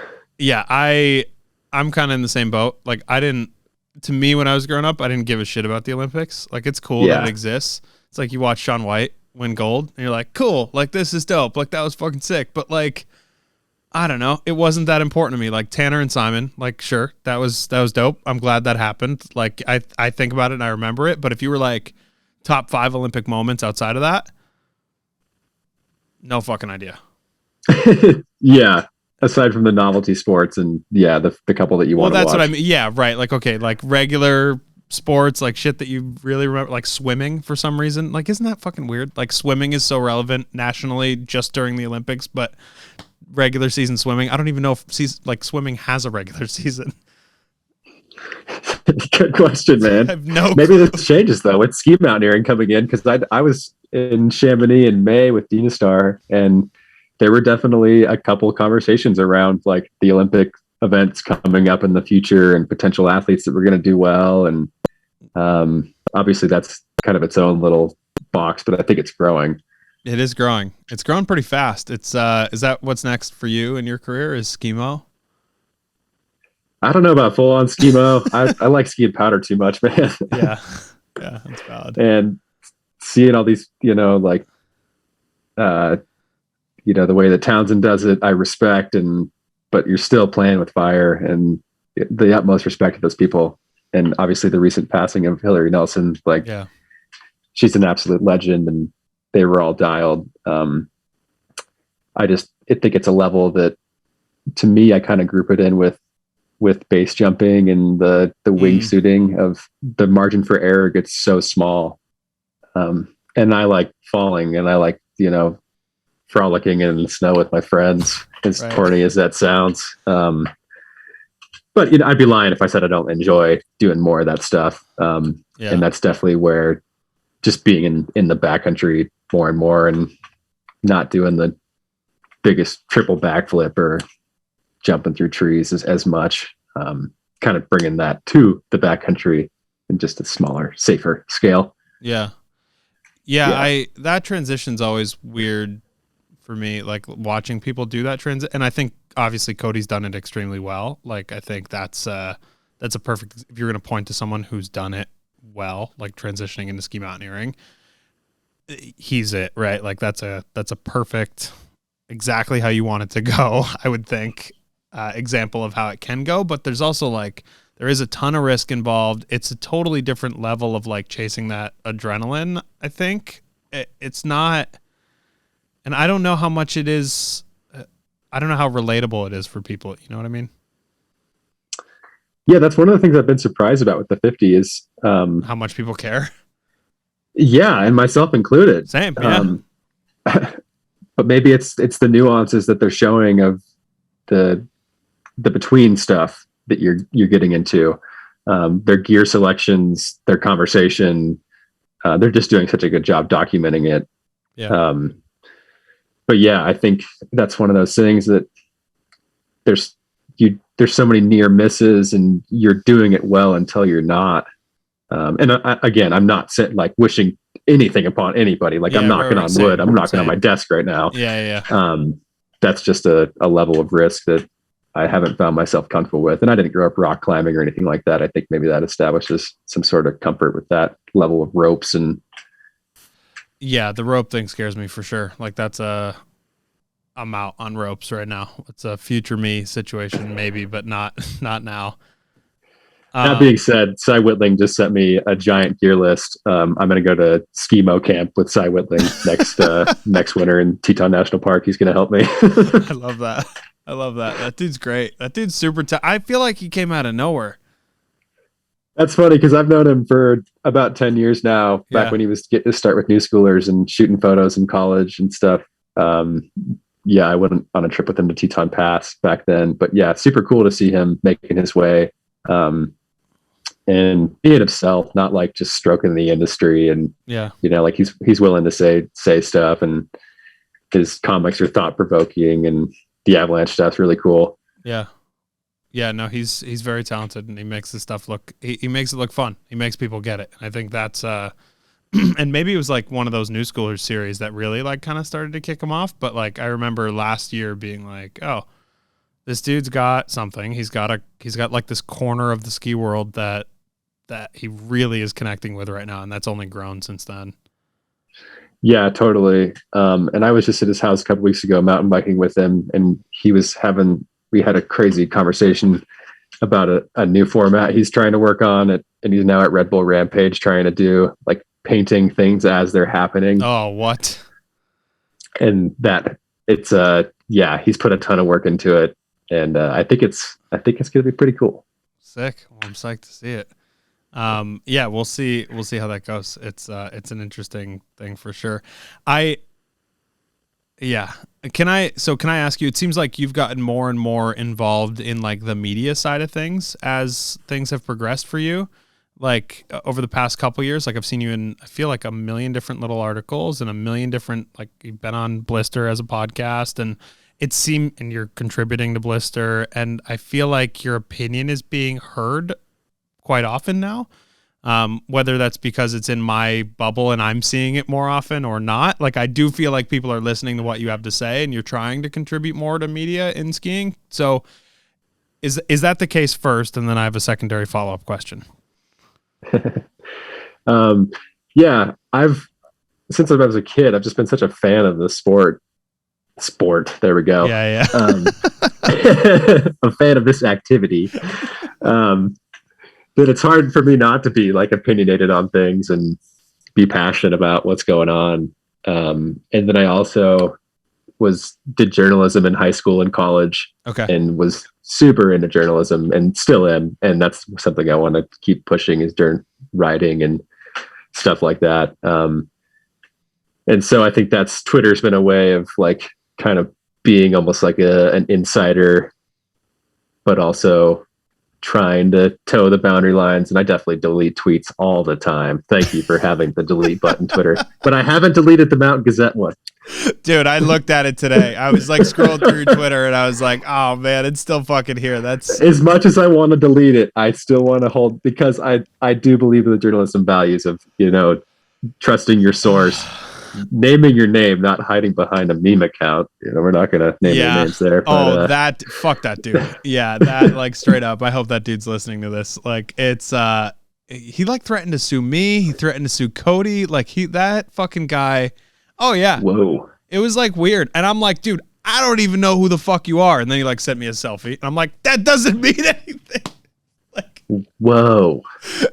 I'm kind of in the same boat. Like, to me, when I was growing up, I didn't give a shit about the Olympics. Like, it's cool that it exists. It's like you watch Shaun White win gold and you're like, cool, like this is dope. Like, that was fucking sick. But like, I don't know. It wasn't that important to me. Like Tanner and Simon, like, sure, that was dope. I'm glad that happened. Like, I think about it and I remember it. But if you were like top 5 Olympic moments outside of that, no fucking idea. Yeah. Aside from the novelty sports and the couple that you want to watch. Well, that's what I mean. Yeah, right. Like, okay, like regular sports, like shit that you really remember, like swimming for some reason. Like, isn't that fucking weird? Like, swimming is so relevant nationally just during the Olympics, but regular season swimming, I don't even know if swimming has a regular season. Good question, man. Maybe this changes though with ski mountaineering coming in, because I was in Chamonix in May with Dynastar, and there were definitely a couple of conversations around like the Olympic events coming up in the future and potential athletes that were going to do well. And obviously that's kind of its own little box, but I think it's growing. It is growing. It's growing pretty fast. It's is that what's next for you in your career? Is skimo? I don't know about full on skimo. I like ski and powder too much, man. Yeah, yeah, that's valid. And seeing all these, like, the way that Townsend does it, I respect, but you're still playing with fire, and the utmost respect to those people. And obviously the recent passing of Hillary Nelson, like, Yeah, she's an absolute legend, and they were all dialed. I think it's a level that, to me, I kind of group it in with base jumping and the wingsuiting. Of the margin for error gets so small. And I like falling, and I like, frolicking in the snow with my friends, as corny as that sounds. But I'd be lying if I said I don't enjoy doing more of that stuff. And that's definitely where just being in the backcountry more and more, and not doing the biggest triple backflip or jumping through trees as much, kind of bringing that to the backcountry in just a smaller, safer scale. Yeah. That transition's always weird for me, like watching people do that transit. And I think obviously Cody's done it extremely well. Like, I think that's a perfect, if you're going to point to someone who's done it well, like transitioning into ski mountaineering, he's it, right? Like that's a perfect, exactly how you want it to go, I would think, example of how it can go. But there's also there is a ton of risk involved. It's a totally different level of like chasing that adrenaline. I think it's not, and I don't know how much it is. I don't know how relatable it is for people. You know what I mean? Yeah, that's one of the things I've been surprised about with the 50 is how much people care. Yeah, and myself included. Same. Yeah. But maybe it's the nuances that they're showing of the between stuff that you're getting into, their gear selections, their conversation. They're just doing such a good job documenting it. Yeah. But yeah, I think that's one of those things that there's so many near misses, and you're doing it well until you're not. And again, I'm not wishing anything upon anybody. Like, I'm knocking on wood. I'm knocking on my desk right now. Yeah. That's just a level of risk that I haven't found myself comfortable with. And I didn't grow up rock climbing or anything like that. I think maybe that establishes some sort of comfort with that level of ropes. And yeah, the rope thing scares me for sure. Like, I'm out on ropes right now. It's a future me situation, maybe, but not now. That being said, Cy Whitling just sent me a giant gear list. I'm going to go to skimo camp with Cy Whitling next winter in Teton National Park. He's going to help me. I love that. That dude's great. That dude's super I feel like he came out of nowhere. That's funny because I've known him for about 10 years now, back when he was getting to start with new schoolers and shooting photos in college and stuff. I went on a trip with him to Teton Pass back then. But yeah, super cool to see him making his way. And being himself, not like just stroking the industry, and like he's willing to say stuff, and his comics are thought provoking, and the Avalanche stuff's really cool. Yeah. No, he's very talented, and he makes the stuff look. He makes it look fun. He makes people get it. I think that's and maybe it was like one of those New Schoolers series that really like kind of started to kick him off. But like I remember last year being like, oh, this dude's got something. He's got like this corner of the ski world that he really is connecting with right now, and that's only grown since then. Yeah, totally. And I was just at his house a couple weeks ago, mountain biking with him, and we had a crazy conversation about a new format he's trying to work on, and he's now at Red Bull Rampage trying to do like painting things as they're happening. Oh, what? And that it's he's put a ton of work into it, and I think it's going to be pretty cool. Sick. Well, I'm psyched to see it. We'll see how that goes. It's an interesting thing for sure. Can I ask you, it seems like you've gotten more and more involved in like the media side of things as things have progressed for you, like over the past couple of years. Like I've seen you in, I feel like, a million different little articles and a million different, like you've been on Blister as a podcast, and and you're contributing to Blister, and I feel like your opinion is being heard quite often now. Whether that's because it's in my bubble and I'm seeing it more often or not. Like, I do feel like people are listening to what you have to say and you're trying to contribute more to media in skiing. So is that the case first? And then I have a secondary follow-up question. Yeah, since I was a kid, I've just been such a fan of the sport. There we go. Yeah. A fan of this activity. But it's hard for me not to be like opinionated on things and be passionate about what's going on. And then I also did journalism in high school and college. Okay. And was super into journalism and still am. And that's something I want to keep pushing is writing and stuff like that. And so I think Twitter's been a way of like kind of being almost like an insider, but also trying to toe the boundary lines. And I definitely delete tweets all the time. Thank you for having the delete button, Twitter. But I haven't deleted the Mountain Gazette one. Dude, I looked at it today. I was like scrolling through Twitter and I was like, oh man, it's still fucking here. That's as much as I want to delete it, I still want to hold, because I do believe in the journalism values of, trusting your source, naming your name, not hiding behind a meme account. We're not going to name their names there. But, fuck that dude. Yeah, that like straight up. I hope that dude's listening to this. Like it's, he like threatened to sue me. He threatened to sue Cody. Like that fucking guy. Oh yeah. Whoa. It was like weird. And I'm like, dude, I don't even know who the fuck you are. And then he like sent me a selfie. And I'm like, that doesn't mean anything. Like, whoa.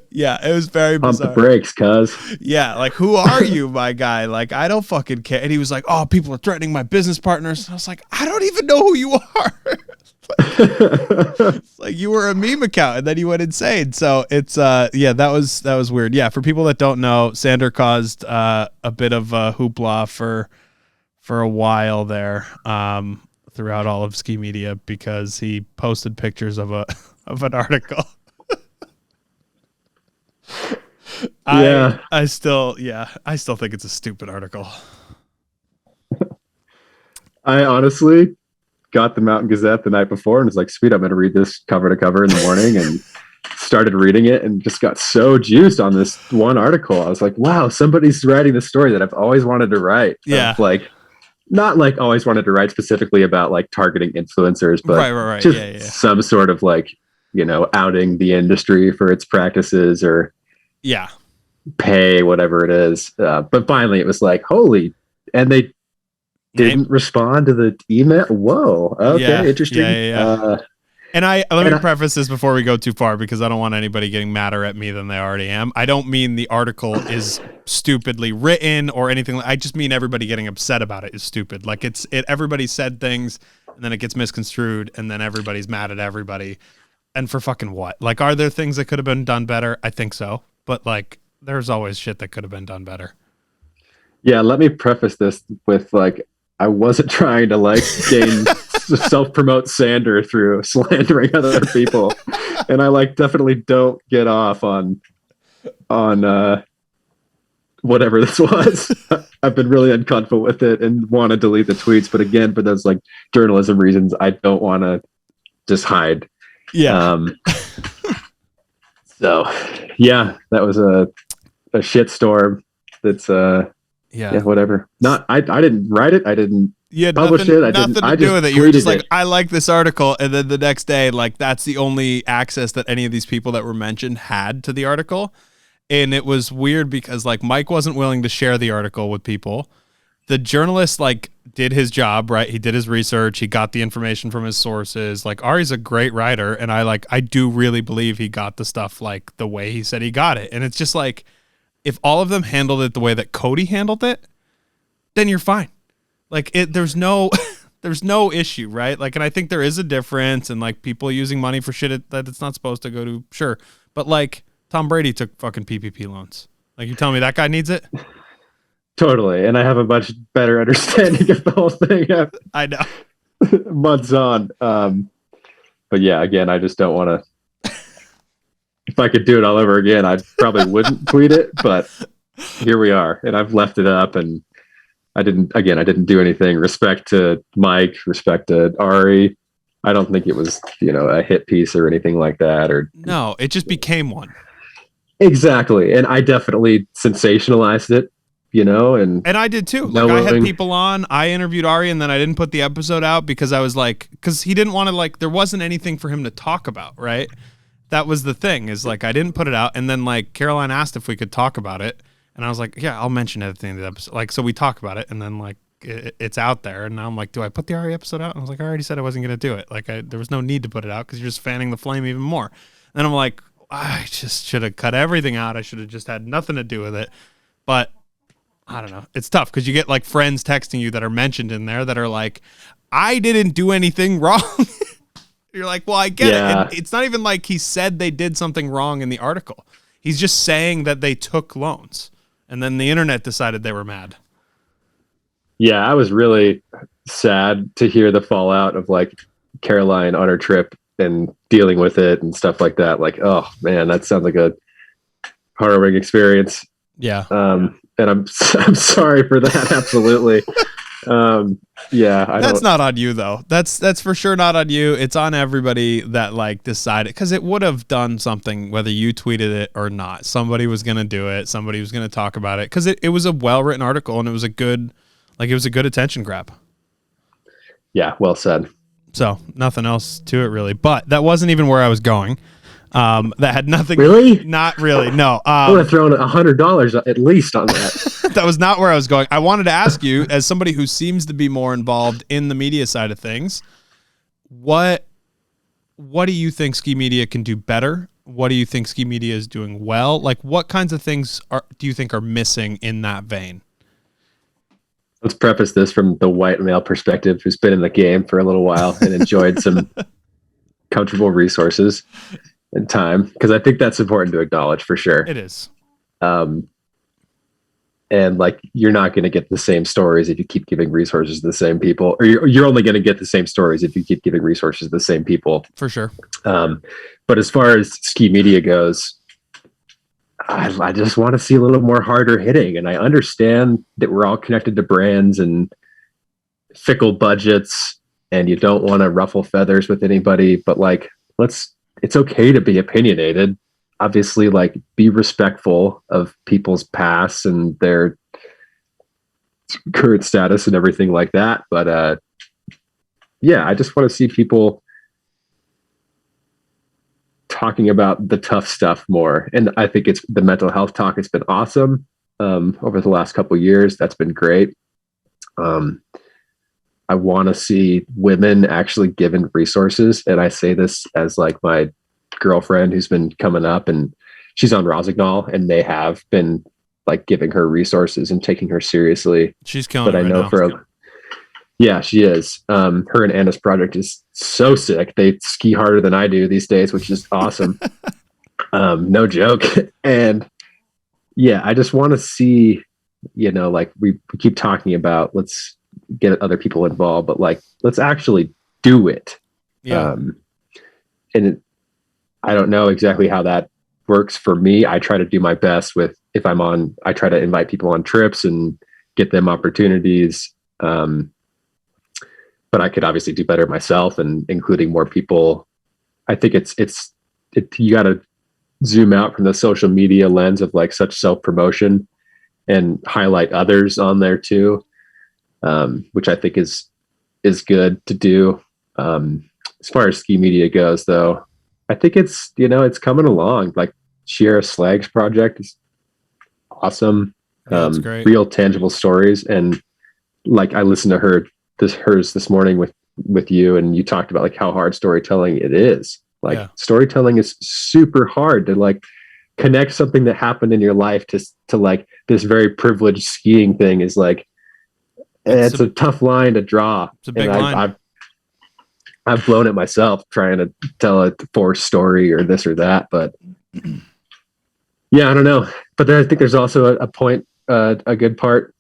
Yeah, it was very bizarre. Pump the brakes, cuz. Yeah, like, who are you, my guy? Like, I don't fucking care. And he was like, oh, people are threatening my business partners. And I was like, I don't even know who you are. It's like you were a meme account and then you went insane. So it's yeah, that was weird. Yeah, for people that don't know, Sander caused a bit of hoopla for a while there throughout all of ski media because he posted pictures of an article. Yeah. I still think it's a stupid article. I honestly got the Mountain Gazette the night before and was like, sweet, I'm going to read this cover to cover in the morning, and started reading it and just got so juiced on this one article. I was like, wow, somebody's writing the story that I've always wanted to write. Yeah. Like, not like always wanted to write specifically about like targeting influencers, but right. Just some sort of like, outing the industry for its practices or pay, whatever it is. But finally it was like, holy, and they didn't respond to the email. Whoa. Okay. Interesting. Yeah. And let me preface this before we go too far, because I don't want anybody getting madder at me than they already am. I don't mean the article is stupidly written or anything. I just mean everybody getting upset about it is stupid. Like everybody said things and then it gets misconstrued and then everybody's mad at everybody. And for fucking what? Like, are there things that could have been done better? I think so. But like, there's always shit that could have been done better. Yeah. Let me preface this with like, I wasn't trying to like self-promote Sander through slandering other people. And I like definitely don't get off on whatever this was. I've been really uncomfortable with it and want to delete the tweets. But again, for those like journalism reasons, I don't want to just hide. Yeah. So yeah, that was a shitstorm. That's yeah, whatever. I didn't write it. I didn't publish it. Nothing to do with it. You were just like, I like this article. And then the next day, like, that's the only access that any of these people that were mentioned had to the article. And it was weird because like Mike wasn't willing to share the article with people. The journalist like did his job, right? He did his research. He got the information from his sources. Like, Ari's a great writer. And I do really believe he got the stuff like the way he said he got it. And it's just like, if all of them handled it the way that Cody handled it, then you're fine. Like there's no issue, right? Like, and I think there is a difference, and like people using money for shit that it's not supposed to go to, sure. But like Tom Brady took fucking PPP loans. Like, you telling me that guy needs it? Totally. And I have a much better understanding of the whole thing. I know. Months on. But yeah, again, I just don't want to. If I could do it all over again, I probably wouldn't tweet it, but here we are. And I've left it up, and I didn't do anything. Respect to Mike, respect to Ari. I don't think it was, a hit piece or anything like that. Or no, it just became one. Exactly. And I definitely sensationalized it, and I did too. Like I had people on, I interviewed Ari, and then I didn't put the episode out because I was like, because he didn't want to, like, there wasn't anything for him to talk about, right? That was the thing, is like I didn't put it out, and then like Caroline asked if we could talk about it, and I was like, yeah, I'll mention it at the end of the episode. Like, so we talk about it, and then like it's out there, and now I'm like, do I put the Ari episode out? And I was like, I already said I wasn't gonna do it. Like, there was no need to put it out because you're just fanning the flame even more. And I'm like, I just should have cut everything out. I should have just had nothing to do with it. But I don't know. It's tough because you get like friends texting you that are mentioned in there that are like, I didn't do anything wrong. You're like, well, I get it. And it's not even like he said they did something wrong in the article. He's just saying that they took loans. And then the internet decided they were mad. Yeah, I was really sad to hear the fallout of like Caroline on her trip and dealing with it and stuff like that. Like, oh man, that sounds like a harrowing experience. Yeah. And I'm sorry for that. Absolutely. That's not on you though. That's for sure not on you. It's on everybody that like decided, because it would have done something whether you tweeted it or not. Somebody was going to do it. Somebody was going to talk about it because it was a well-written article and it was a good attention grab. Yeah. Well said. So nothing else to it really, but that wasn't even where I was going. That had nothing. Really? Not really. No. I would have thrown $100 at least on that. That was not where I was going. I wanted to ask you, as somebody who seems to be more involved in the media side of things, what do you think Ski Media can do better? What do you think Ski Media is doing well? Like, what kinds of things do you think are missing in that vein? Let's preface this from the white male perspective who's been in the game for a little while and enjoyed some comfortable resources and time, because I think that's important to acknowledge for sure. It is. And like, you're not going to get the same stories if you keep giving resources to the same people, or you're only going to get the same stories if you keep giving resources to the same people. For sure. But as far as Ski Media goes, I just want to see a little more harder hitting. And I understand that we're all connected to brands and fickle budgets and you don't want to ruffle feathers with anybody, but like, it's okay to be opinionated. Obviously, like, be respectful of people's past and their current status and everything like that. But I just want to see people talking about the tough stuff more. And I think it's the mental health talk. It's been awesome over the last couple of years. That's been great. I want to see women actually given resources. And I say this as like my girlfriend who's been coming up, and she's on Rossignol, and they have been like giving her resources and taking her seriously. She's killing but it I know right now. Yeah, she is. Her and Anna's project is so sick. They ski harder than I do these days, which is awesome. No joke. And yeah, I just want to see, like we keep talking about, let's get other people involved, but like, let's actually do it. Yeah. I don't know exactly how that works for me. I try to do my best with, if I'm on, I try to invite people on trips and get them opportunities. But I could obviously do better myself, and including more people. I think you got to zoom out from the social media lens of like such self-promotion and highlight others on there too. Which I think is good to do. As far as Ski Media goes though, I think it's coming along. Like, Shiera Slag's project is awesome. Yeah, that's great. Real tangible stories. And like, I listened to hers this morning with you, and you talked about like how hard storytelling it is. Like, storytelling is super hard to like connect something that happened in your life to like this very privileged skiing thing is like, it's a tough line to draw. It's a big line. I've blown it myself trying to tell a forced story or this or that, but yeah, I don't know. But I think there's also a point, a good part,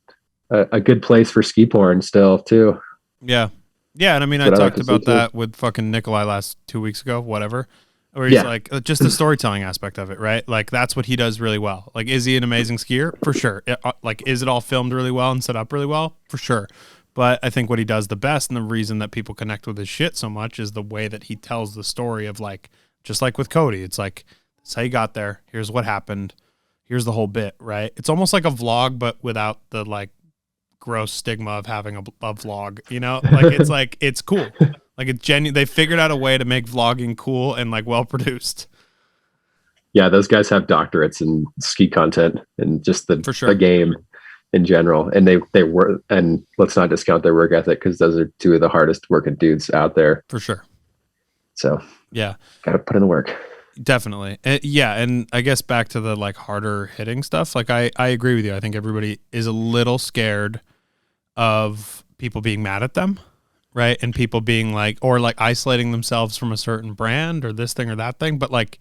a good place for ski porn still too. Yeah. Yeah. And I mean, I talked about that with fucking Nikolai last 2 weeks ago, whatever, where he's like, just the storytelling aspect of it, right? Like, that's what he does really well. Like, is he an amazing skier? For sure. Like, is it all filmed really well and set up really well? For sure. But I think what he does the best, and the reason that people connect with his shit so much, is the way that he tells the story of like, just like with Cody, it's like, This is how you got there. Here's what happened. Here's the whole bit, right? It's almost like a vlog, but without the like gross stigma of having a vlog, you know? Like it's cool. Like it's genuine. They figured out a way to make vlogging cool and like well produced. Yeah, those guys have doctorates in ski content and just the game in general. And they work, and let's not discount their work ethic, because those are two of the hardest working dudes out there. For sure. So yeah, got to put in the work. Definitely. Yeah. And I guess back to the like harder hitting stuff. Like I agree with you. I think everybody is a little scared of people being mad at them. Right. And people being like, or like isolating themselves from a certain brand or this thing or that thing. But like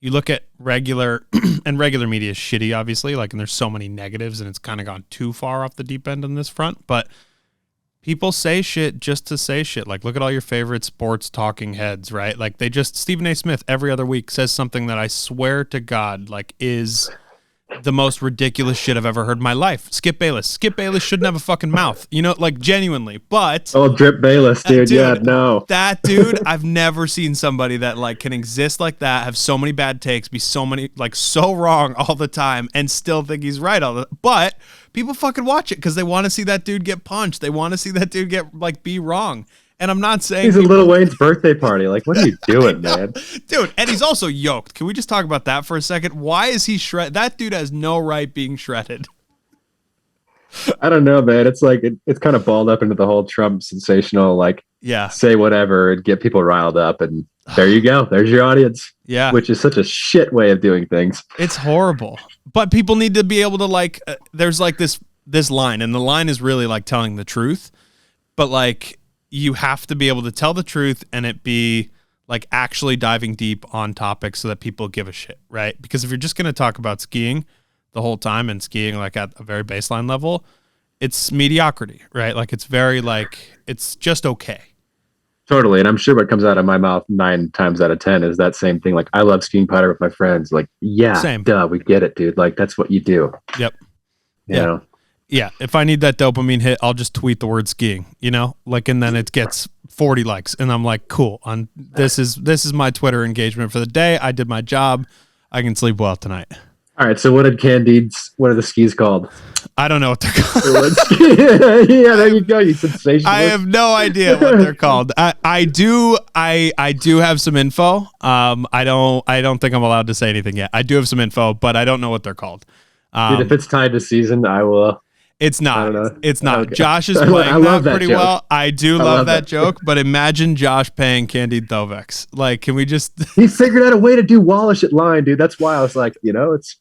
you look at regular and regular media is shitty, obviously. Like, and there's so many negatives and it's kind of gone too far off the deep end on this front. But people say shit just to say shit. Like, look at all your favorite sports talking heads, right? Like, Stephen A. Smith every other week says something that I swear to God, like, is the most ridiculous shit I've ever heard in my life. Skip Bayless shouldn't have a fucking mouth, you know, like genuinely. But Drip Bayless, dude. Yeah, no, that dude, I've never seen somebody that like can exist like that, have so many bad takes, be so wrong all the time, and still think he's right but people fucking watch it because they want to see that dude get punched. They want to see that dude get like be wrong. And I'm not saying he's a Lil Wayne's birthday party. Like, what are you doing, man? Dude, and he's also yoked. Can we just talk about that for a second? Why is he shredded? That dude has no right being shredded. I don't know, man. It's like, it's kind of balled up into the whole Trump sensational, like, say whatever and get people riled up. And there you go. There's your audience. Yeah. Which is such a shit way of doing things. It's horrible. But people need to be able to like, there's like this line, and the line is really like telling the truth. But like, you have to be able to tell the truth and it be like actually diving deep on topics so that people give a shit, right? Because if you're just going to talk about skiing the whole time and skiing like at a very baseline level, it's mediocrity, right? Like it's very like, it's just okay. Totally. And I'm sure what comes out of my mouth 9 times out of 10 is that same thing. Like, I love skiing powder with my friends. Like, yeah, same. Duh, we get it, dude. Like, that's what you do. Yep. You know? Yeah, if I need that dopamine hit, I'll just tweet the word skiing, you know, like, and then it gets 40 likes, and I'm like, cool. This is my Twitter engagement for the day. I did my job. I can sleep well tonight. All right. So what are the skis called? I don't know what they're called. Yeah, there you go. You sensationalist. I have no idea what they're called. I do have some info. I don't think I'm allowed to say anything yet. I do have some info, but I don't know what they're called. Dude, if it's tied to season, I will. It's not. It's not. Okay. Josh is I playing that pretty joke. well. I do love that joke, but imagine Josh paying Candide Thovex. Like, can we just... He figured out a way to do Wallish at line, dude. That's why I was like, you know, it's...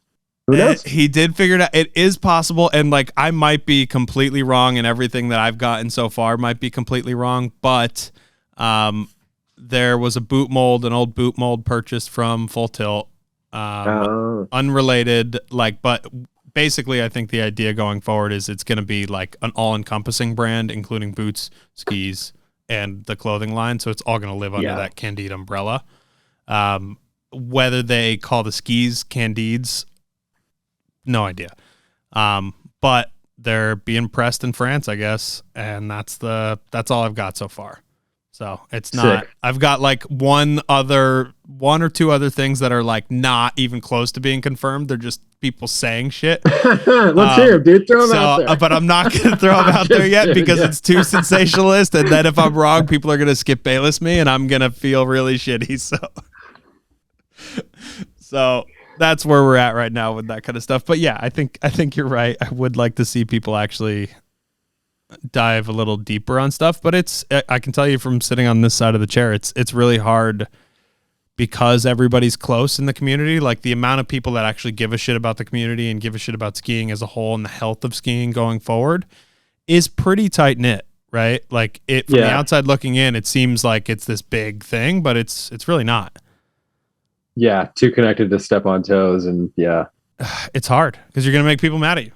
Who knows? He did figure it out. It is possible, and like, I might be completely wrong, and everything that I've gotten so far might be completely wrong, but there was an old boot mold purchased from Full Tilt. Unrelated, like, but... Basically, I think the idea going forward is it's going to be like an all-encompassing brand, including boots, skis, and the clothing line. So it's all going to live under that Candide umbrella. Whether they call the skis Candides, no idea. But they're being pressed in France, I guess, and that's all I've got so far. So it's not. Sick. I've got like one or two other things that are like not even close to being confirmed. They're just people saying shit. Let's hear them, dude. Throw them out there. But I'm not going to throw them out there yet because it's too sensationalist. And then if I'm wrong, people are going to Skip Bayless me, and I'm going to feel really shitty. So that's where we're at right now with that kind of stuff. But yeah, I think you're right. I would like to see people actually dive a little deeper on stuff, but I can tell you from sitting on this side of the chair, it's really hard because everybody's close in the community. Like, the amount of people that actually give a shit about the community and give a shit about skiing as a whole and the health of skiing going forward is pretty tight knit, right? Like, from the outside looking in, it seems like it's this big thing, but it's really not. Yeah, too connected to step on toes, and it's hard because you're gonna make people mad at you.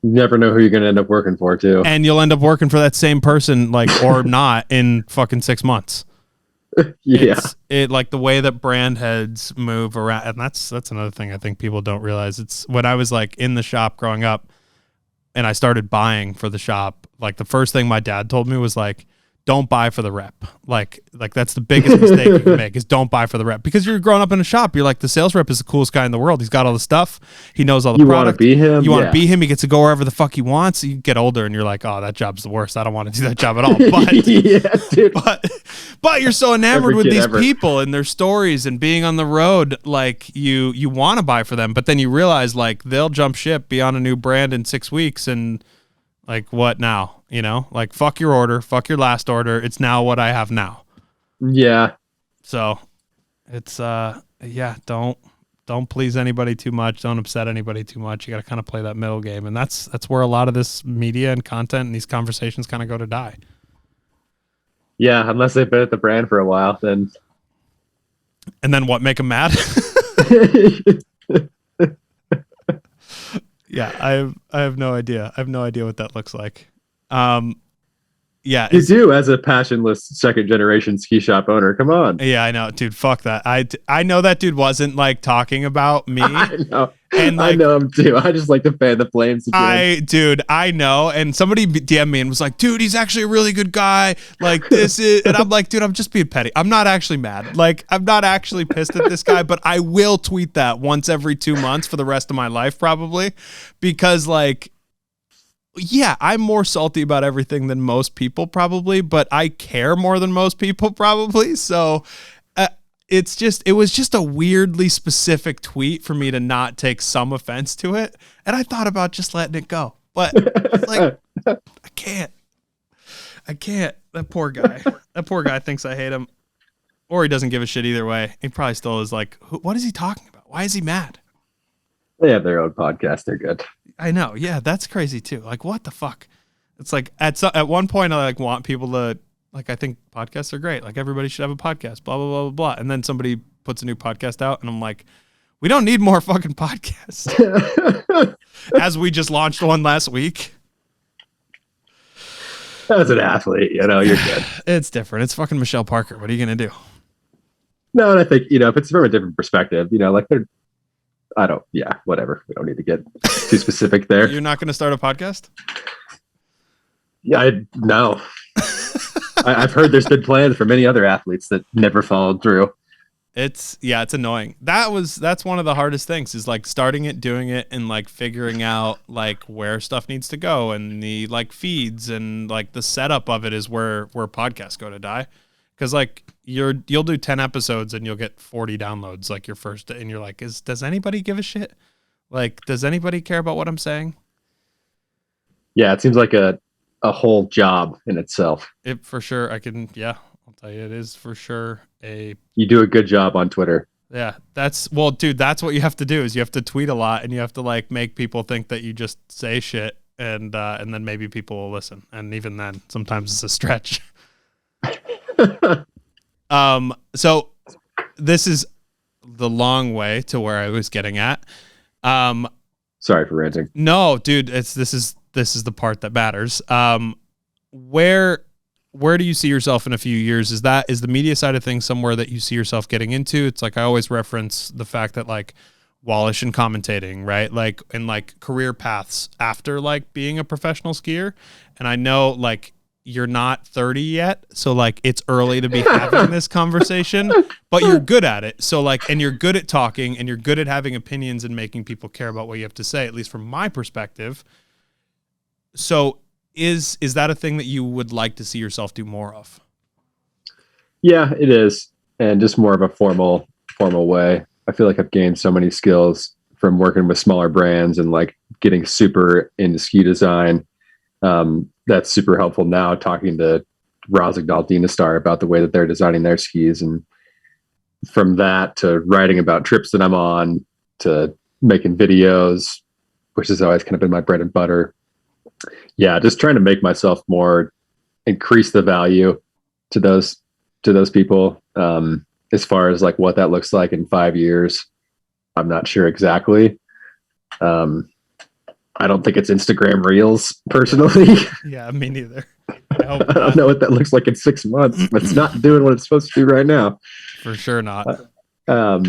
You never know who you're going to end up working for, too. And you'll end up working for that same person, like, or not, in fucking 6 months. It like the way that brand heads move around, and that's another thing I think people don't realize. It's when I was like in the shop growing up, and I started buying for the shop. Like, the first thing my dad told me was like, don't buy for the rep. Like that's the biggest mistake you can make is don't buy for the rep, because you're growing up in a shop. You're like, the sales rep is the coolest guy in the world. He's got all the stuff. He knows all the product. You want to be him? You want to be him. He gets to go wherever the fuck he wants. You get older and you're like, oh, that job's the worst. I don't want to do that job at all. But, yeah, dude. but you're so enamored with these people and their stories and being on the road. Like you want to buy for them, but then you realize like they'll jump ship, be on a new brand in 6 weeks, and like, what now? You know, like, fuck your order, fuck your last order. It's now what I have now. Yeah. So it's, don't please anybody too much. Don't upset anybody too much. You got to kind of play that middle game. And that's where a lot of this media and content and these conversations kind of go to die. Yeah. Unless they've been at the brand for a while, then. And then what? Make them mad? Yeah. I have no idea. I have no idea what that looks like. Yeah, you do, as a passionless second generation ski shop owner. Come on. Yeah, I know, dude. Fuck that. I know that dude wasn't like talking about me. I know. And like, I know him too. I just like to fan the flames. I know. And somebody DM'd me and was like, dude, he's actually a really good guy. Like this is, and I'm like, dude, I'm just being petty. I'm not actually mad. Like, I'm not actually pissed at this guy, but I will tweet that once every 2 months for the rest of my life, probably, because like, yeah, I'm more salty about everything than most people probably, but I care more than most people probably. So it was just a weirdly specific tweet for me to not take some offense to it. And I thought about just letting it go, but it's like, I can't. That poor guy thinks I hate him, or he doesn't give a shit either way. He probably still is like, what is he talking about? Why is he mad? They have their own podcast. They're good. I know. Yeah, that's crazy too. Like, what the fuck? It's like at one point I like want people to like, I think podcasts are great. Like, everybody should have a podcast, blah, blah, blah, blah, blah. And then somebody puts a new podcast out and I'm like, we don't need more fucking podcasts. As we just launched one last week. As an athlete, you know, you're good. It's different. It's fucking Michelle Parker. What are you going to do? No, and I think, if it's from a different perspective, like whatever. We don't need to get too specific there. You're not going to start a podcast? Yeah, no. I've heard there's been plans for many other athletes that never followed through. It's annoying. That's one of the hardest things is like starting it, doing it, and like figuring out like where stuff needs to go and the like feeds and like the setup of it is where podcasts go to die. Cause like you'll do 10 episodes and you'll get 40 downloads like your first, and you're like, does anybody give a shit? Like, does anybody care about what I'm saying? Yeah, it seems like a whole job in itself. It for sure. I'll tell you, it is for sure you do a good job on Twitter. Yeah, that's what you have to do is you have to tweet a lot and you have to like make people think that you just say shit and then maybe people will listen. And even then, sometimes it's a stretch. So this is the long way to where I was getting at. Sorry for ranting. No, dude, this is the part that matters. Where do you see yourself in a few years? Is the media side of things somewhere that you see yourself getting into? It's like I always reference the fact that like Wallish and commentating, right? Like, and like career paths after like being a professional skier. And I know like you're not 30 yet, so like it's early to be having this conversation, but you're good at it. So like, and you're good at talking and you're good at having opinions and making people care about what you have to say, at least from my perspective. So is that a thing that you would like to see yourself do more of? Yeah, it is. And just more of a formal way. I feel like I've gained so many skills from working with smaller brands and like getting super into ski design. That's super helpful now, talking to Rossignol, Dynastar about the way that they're designing their skis. And from that to writing about trips that I'm on to making videos, which has always kind of been my bread and butter. Yeah, just trying to make myself increase the value to those people. As far as like what that looks like in 5 years, I'm not sure exactly. I don't think it's Instagram Reels personally. Yeah, me neither. I don't know what that looks like in 6 months, but it's not doing what it's supposed to do right now. For sure not. But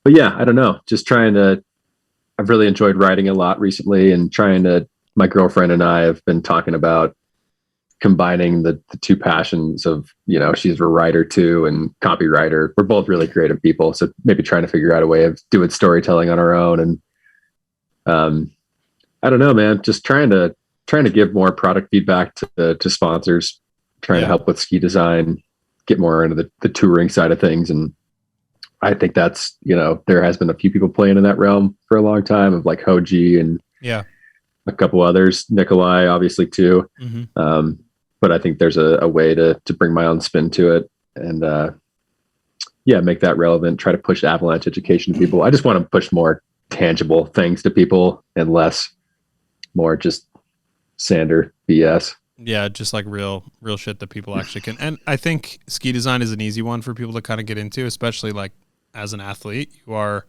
yeah, I don't know. Just I've really enjoyed writing a lot recently and my girlfriend and I have been talking about combining the two passions of, she's a writer too and copywriter. We're both really creative people, so maybe trying to figure out a way of doing storytelling on our own. And I don't know, man, just trying to give more product feedback to sponsors, trying to help with ski design, get more into the touring side of things. And I think that's, there has been a few people playing in that realm for a long time, of like Hoji and a couple others, Nikolai obviously too. Mm-hmm. But I think there's a way to bring my own spin to it and make that relevant, try to push avalanche education to people. I just want to push more tangible things to people and more just Sander BS. Yeah, just like real shit that people actually can. And I think ski design is an easy one for people to kind of get into, especially like as an athlete. You are,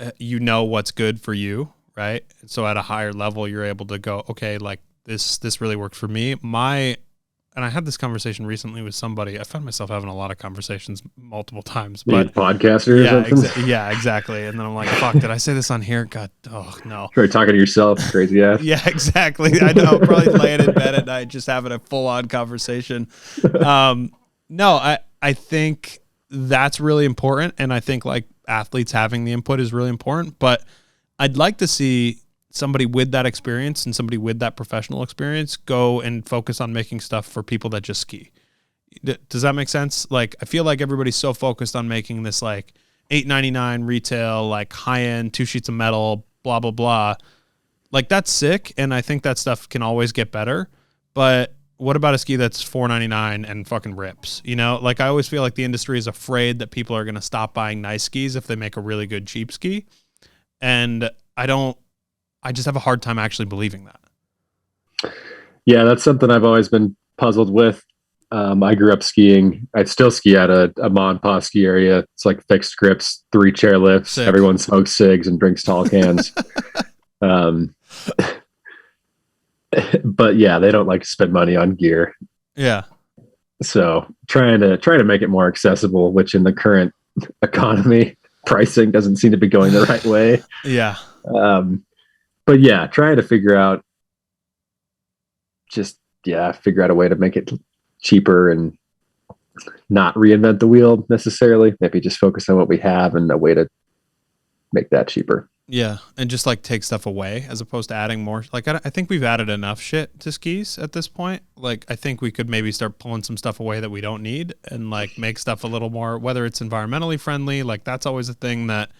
what's good for you, right? So at a higher level, you're able to go, okay, like this really worked for me. And I had this conversation recently with somebody. I found myself having a lot of conversations multiple times. But podcaster or something? Yeah, exactly. And then I'm like, fuck, did I say this on here? God, oh, no. You're talking to yourself, crazy ass. Yeah, exactly. I know. Probably laying in bed at night, just having a full-on conversation. No, I think that's really important. And I think like athletes having the input is really important. But I'd like to see somebody with that experience and somebody with that professional experience go and focus on making stuff for people that just ski. Does that make sense? Like, I feel like everybody's so focused on making this like $8.99 retail, like high end, 2 sheets of metal, blah, blah, blah. Like, that's sick. And I think that stuff can always get better. But what about a ski that's $4.99 and fucking rips? Like, I always feel like the industry is afraid that people are going to stop buying nice skis if they make a really good cheap ski. And I just have a hard time actually believing that. Yeah, that's something I've always been puzzled with. I grew up skiing. I still ski at a ma and pa ski area. It's like fixed grips, 3 chairlifts. Sick. Everyone smokes cigs and drinks tall cans. But yeah, they don't like to spend money on gear. Yeah. So trying to make it more accessible, which in the current economy, pricing doesn't seem to be going the right way. Yeah. But yeah, trying to figure out a way to make it cheaper and not reinvent the wheel necessarily. Maybe just focus on what we have and a way to make that cheaper. Yeah. And just like take stuff away as opposed to adding more. Like, I think we've added enough shit to skis at this point. Like, I think we could maybe start pulling some stuff away that we don't need and like make stuff a little more, whether it's environmentally friendly. Like, that's always a thing that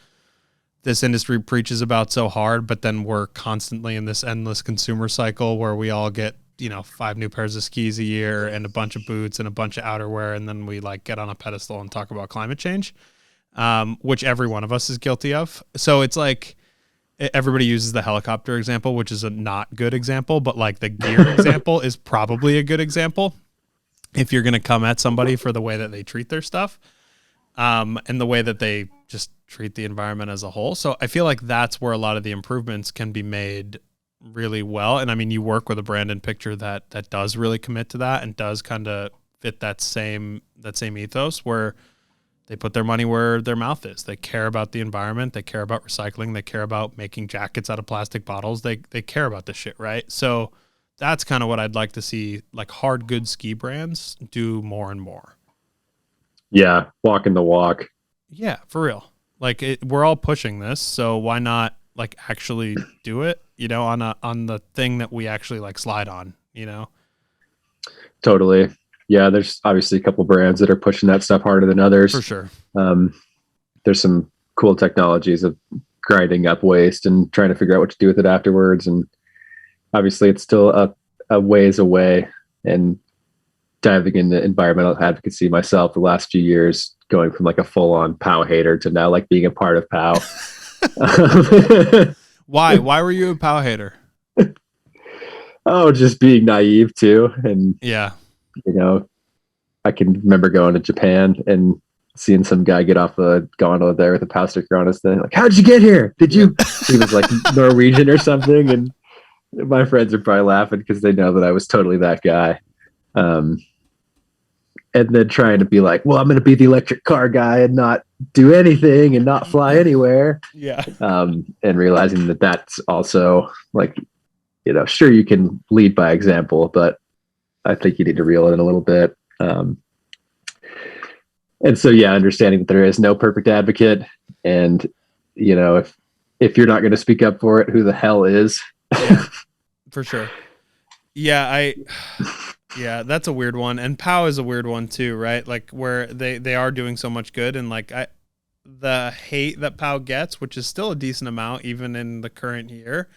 this industry preaches about so hard, but then we're constantly in this endless consumer cycle where we all get, 5 new pairs of skis a year and a bunch of boots and a bunch of outerwear. And then we like get on a pedestal and talk about climate change, which every one of us is guilty of. So it's like everybody uses the helicopter example, which is a not good example, but like the gear example is probably a good example if you're going to come at somebody for the way that they treat their stuff. And the way that they just treat the environment as a whole. So I feel like that's where a lot of the improvements can be made really well. And I mean, you work with a brand and picture that does really commit to that and does kind of fit that same ethos where they put their money where their mouth is. They care about the environment. They care about recycling. They care about making jackets out of plastic bottles. They care about this shit, right? So that's kind of what I'd like to see, like hard goods ski brands do more and more. Yeah, walking the walk. Yeah, for real. Like we're all pushing this, so why not like actually do it? On the thing that we actually like slide on. Totally. Yeah, there's obviously a couple brands that are pushing that stuff harder than others. For sure. There's some cool technologies of grinding up waste and trying to figure out what to do with it afterwards. And obviously, it's still a ways away. And diving into environmental advocacy myself the last few years, going from like a full-on POW hater to now like being a part of POW. Why were you a POW hater? Oh, just being naive too. And yeah, I can remember going to Japan and seeing some guy get off a gondola there with a POW sticker on his thing. Like, how'd you get here? He was like Norwegian or something. And my friends are probably laughing because they know that I was totally that guy. And then trying to be like, well, I'm going to be the electric car guy and not do anything and not fly anywhere. Yeah. And realizing that that's also like, sure, you can lead by example, but I think you need to reel it in a little bit. And so, yeah, understanding that there is no perfect advocate, and if you're not going to speak up for it, who the hell is? Yeah, for sure. Yeah, yeah, that's a weird one, and POW is a weird one too, right? Like where they are doing so much good, and like the hate that POW gets, which is still a decent amount even in the current year,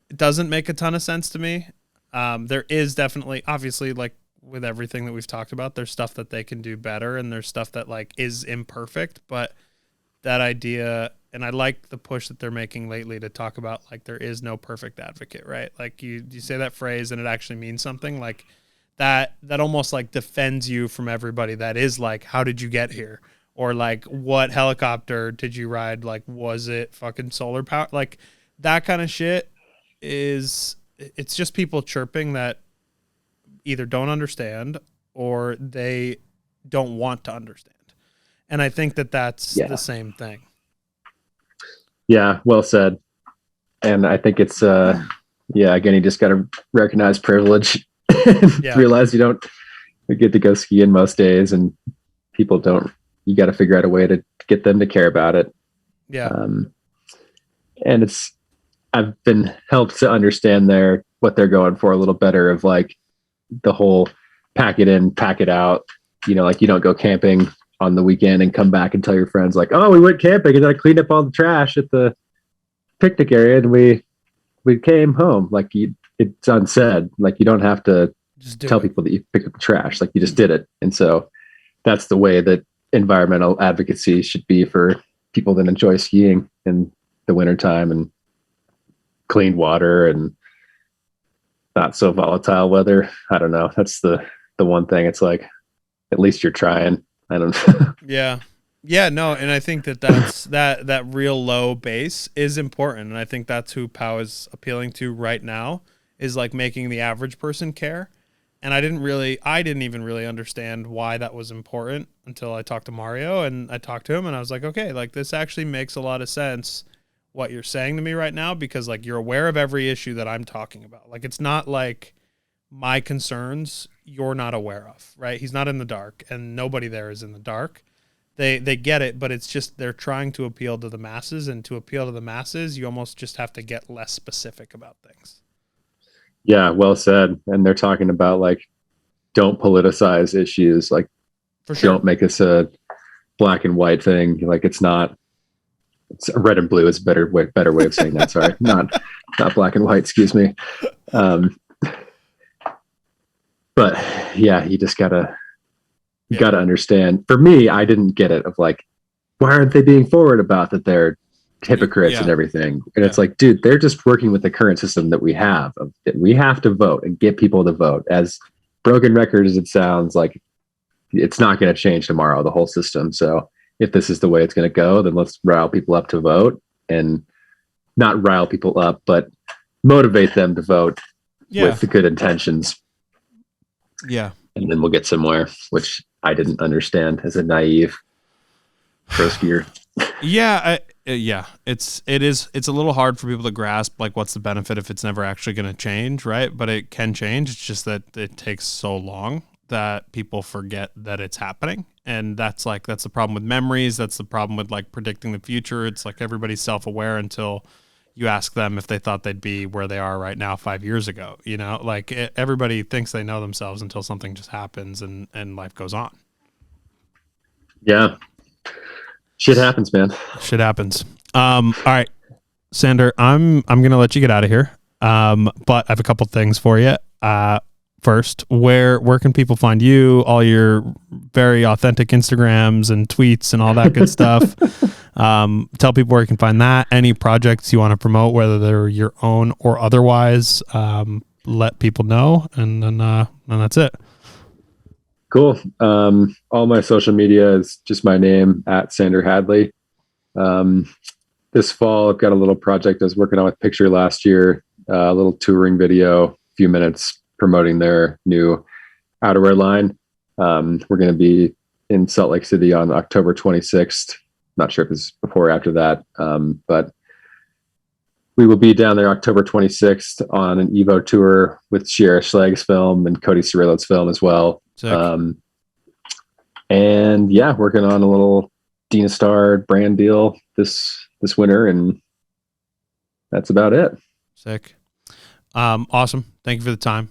it doesn't make a ton of sense to me. There is definitely, obviously, like with everything that we've talked about, there's stuff that they can do better, and there's stuff that like is imperfect, but that idea, and I like the push that they're making lately to talk about like there is no perfect advocate, right? Like you say that phrase and it actually means something, like that almost like defends you from everybody that is like, how did you get here? Or like, what helicopter did you ride? Like, was it fucking solar power? Like that kind of shit it's just people chirping that either don't understand or they don't want to understand. And I think that that's the same thing. Yeah, well said. And I think it's, again, you just got to recognize privilege and realize you don't get to go skiing most days, and people don't. You got to figure out a way to get them to care about it. Yeah. And I've been helped to understand what they're going for a little better, of like the whole pack it in, pack it out. Like you don't go camping on the weekend and come back and tell your friends like, oh, we went camping and I cleaned up all the trash at the picnic area and we came home. Like it's unsaid. Like you don't have to tell people that you picked up the trash. Like you just did it. And so that's the way that environmental advocacy should be for people that enjoy skiing in the wintertime and clean water and not so volatile weather. I don't know. That's the one thing. It's like, at least you're trying. I don't know. Yeah, no, and I think that's that real low base is important, and I think that's who POW is appealing to right now, is like making the average person care. And I didn't even really understand why that was important until I talked to Mario, and I talked to him and I was like, okay, like this actually makes a lot of sense what you're saying to me right now, because like you're aware of every issue that I'm talking about. Like it's not like my concerns you're not aware of, right? He's not in the dark, and nobody there is in the dark. They get it, but it's just they're trying to appeal to the masses, and to appeal to the masses, you almost just have to get less specific about things. Yeah, well said. And they're talking about like, don't politicize issues. Like, for sure, don't make this a black and white thing. Like, it's red and blue is a better way of saying that. Sorry, not black and white. Excuse me. But yeah, you just gotta understand. For me, I didn't get it, of like, why aren't they being forward about that they're hypocrites and everything? And it's like, dude, they're just working with the current system that we have. We have to vote and get people to vote. As broken record as it sounds, like it's not going to change tomorrow, the whole system. So if this is the way it's going to go, then let's rile people up to vote, and not rile people up, but motivate them to vote with the good intentions. Yeah. And then we'll get somewhere, which I didn't understand as a naive pro skier. It's a little hard for people to grasp, like, what's the benefit if it's never actually going to change, right? But it can change. It's just that it takes so long that people forget that it's happening. And that's the problem with memories. That's the problem with like predicting the future. It's like everybody's self-aware until you ask them if they thought they'd be where they are right now 5 years ago. Everybody thinks they know themselves until something just happens and life goes on. Yeah. Shit happens, man. Shit happens. All right, Sander, I'm going to let you get out of here. But I have a couple things for you. First, where can people find you? All your very authentic Instagrams and tweets and all that good stuff. Tell people where you can find that. Any projects you want to promote, whether they're your own or otherwise, let people know, and then that's it. Cool. All my social media is just my name, @Sander Hadley. This fall, I've got a little project I was working on with Picture last year, a little touring video, a few minutes, promoting their new outerwear line. We're going to be in Salt Lake City on October 26th. Not sure if it's before or after that, but we will be down there October 26th on an Evo tour with Sierra Schlag's film and Cody Cirillo's film as well. And yeah, working on a little Dynastar brand deal this winter, and that's about it. Sick. Awesome. Thank you for the time.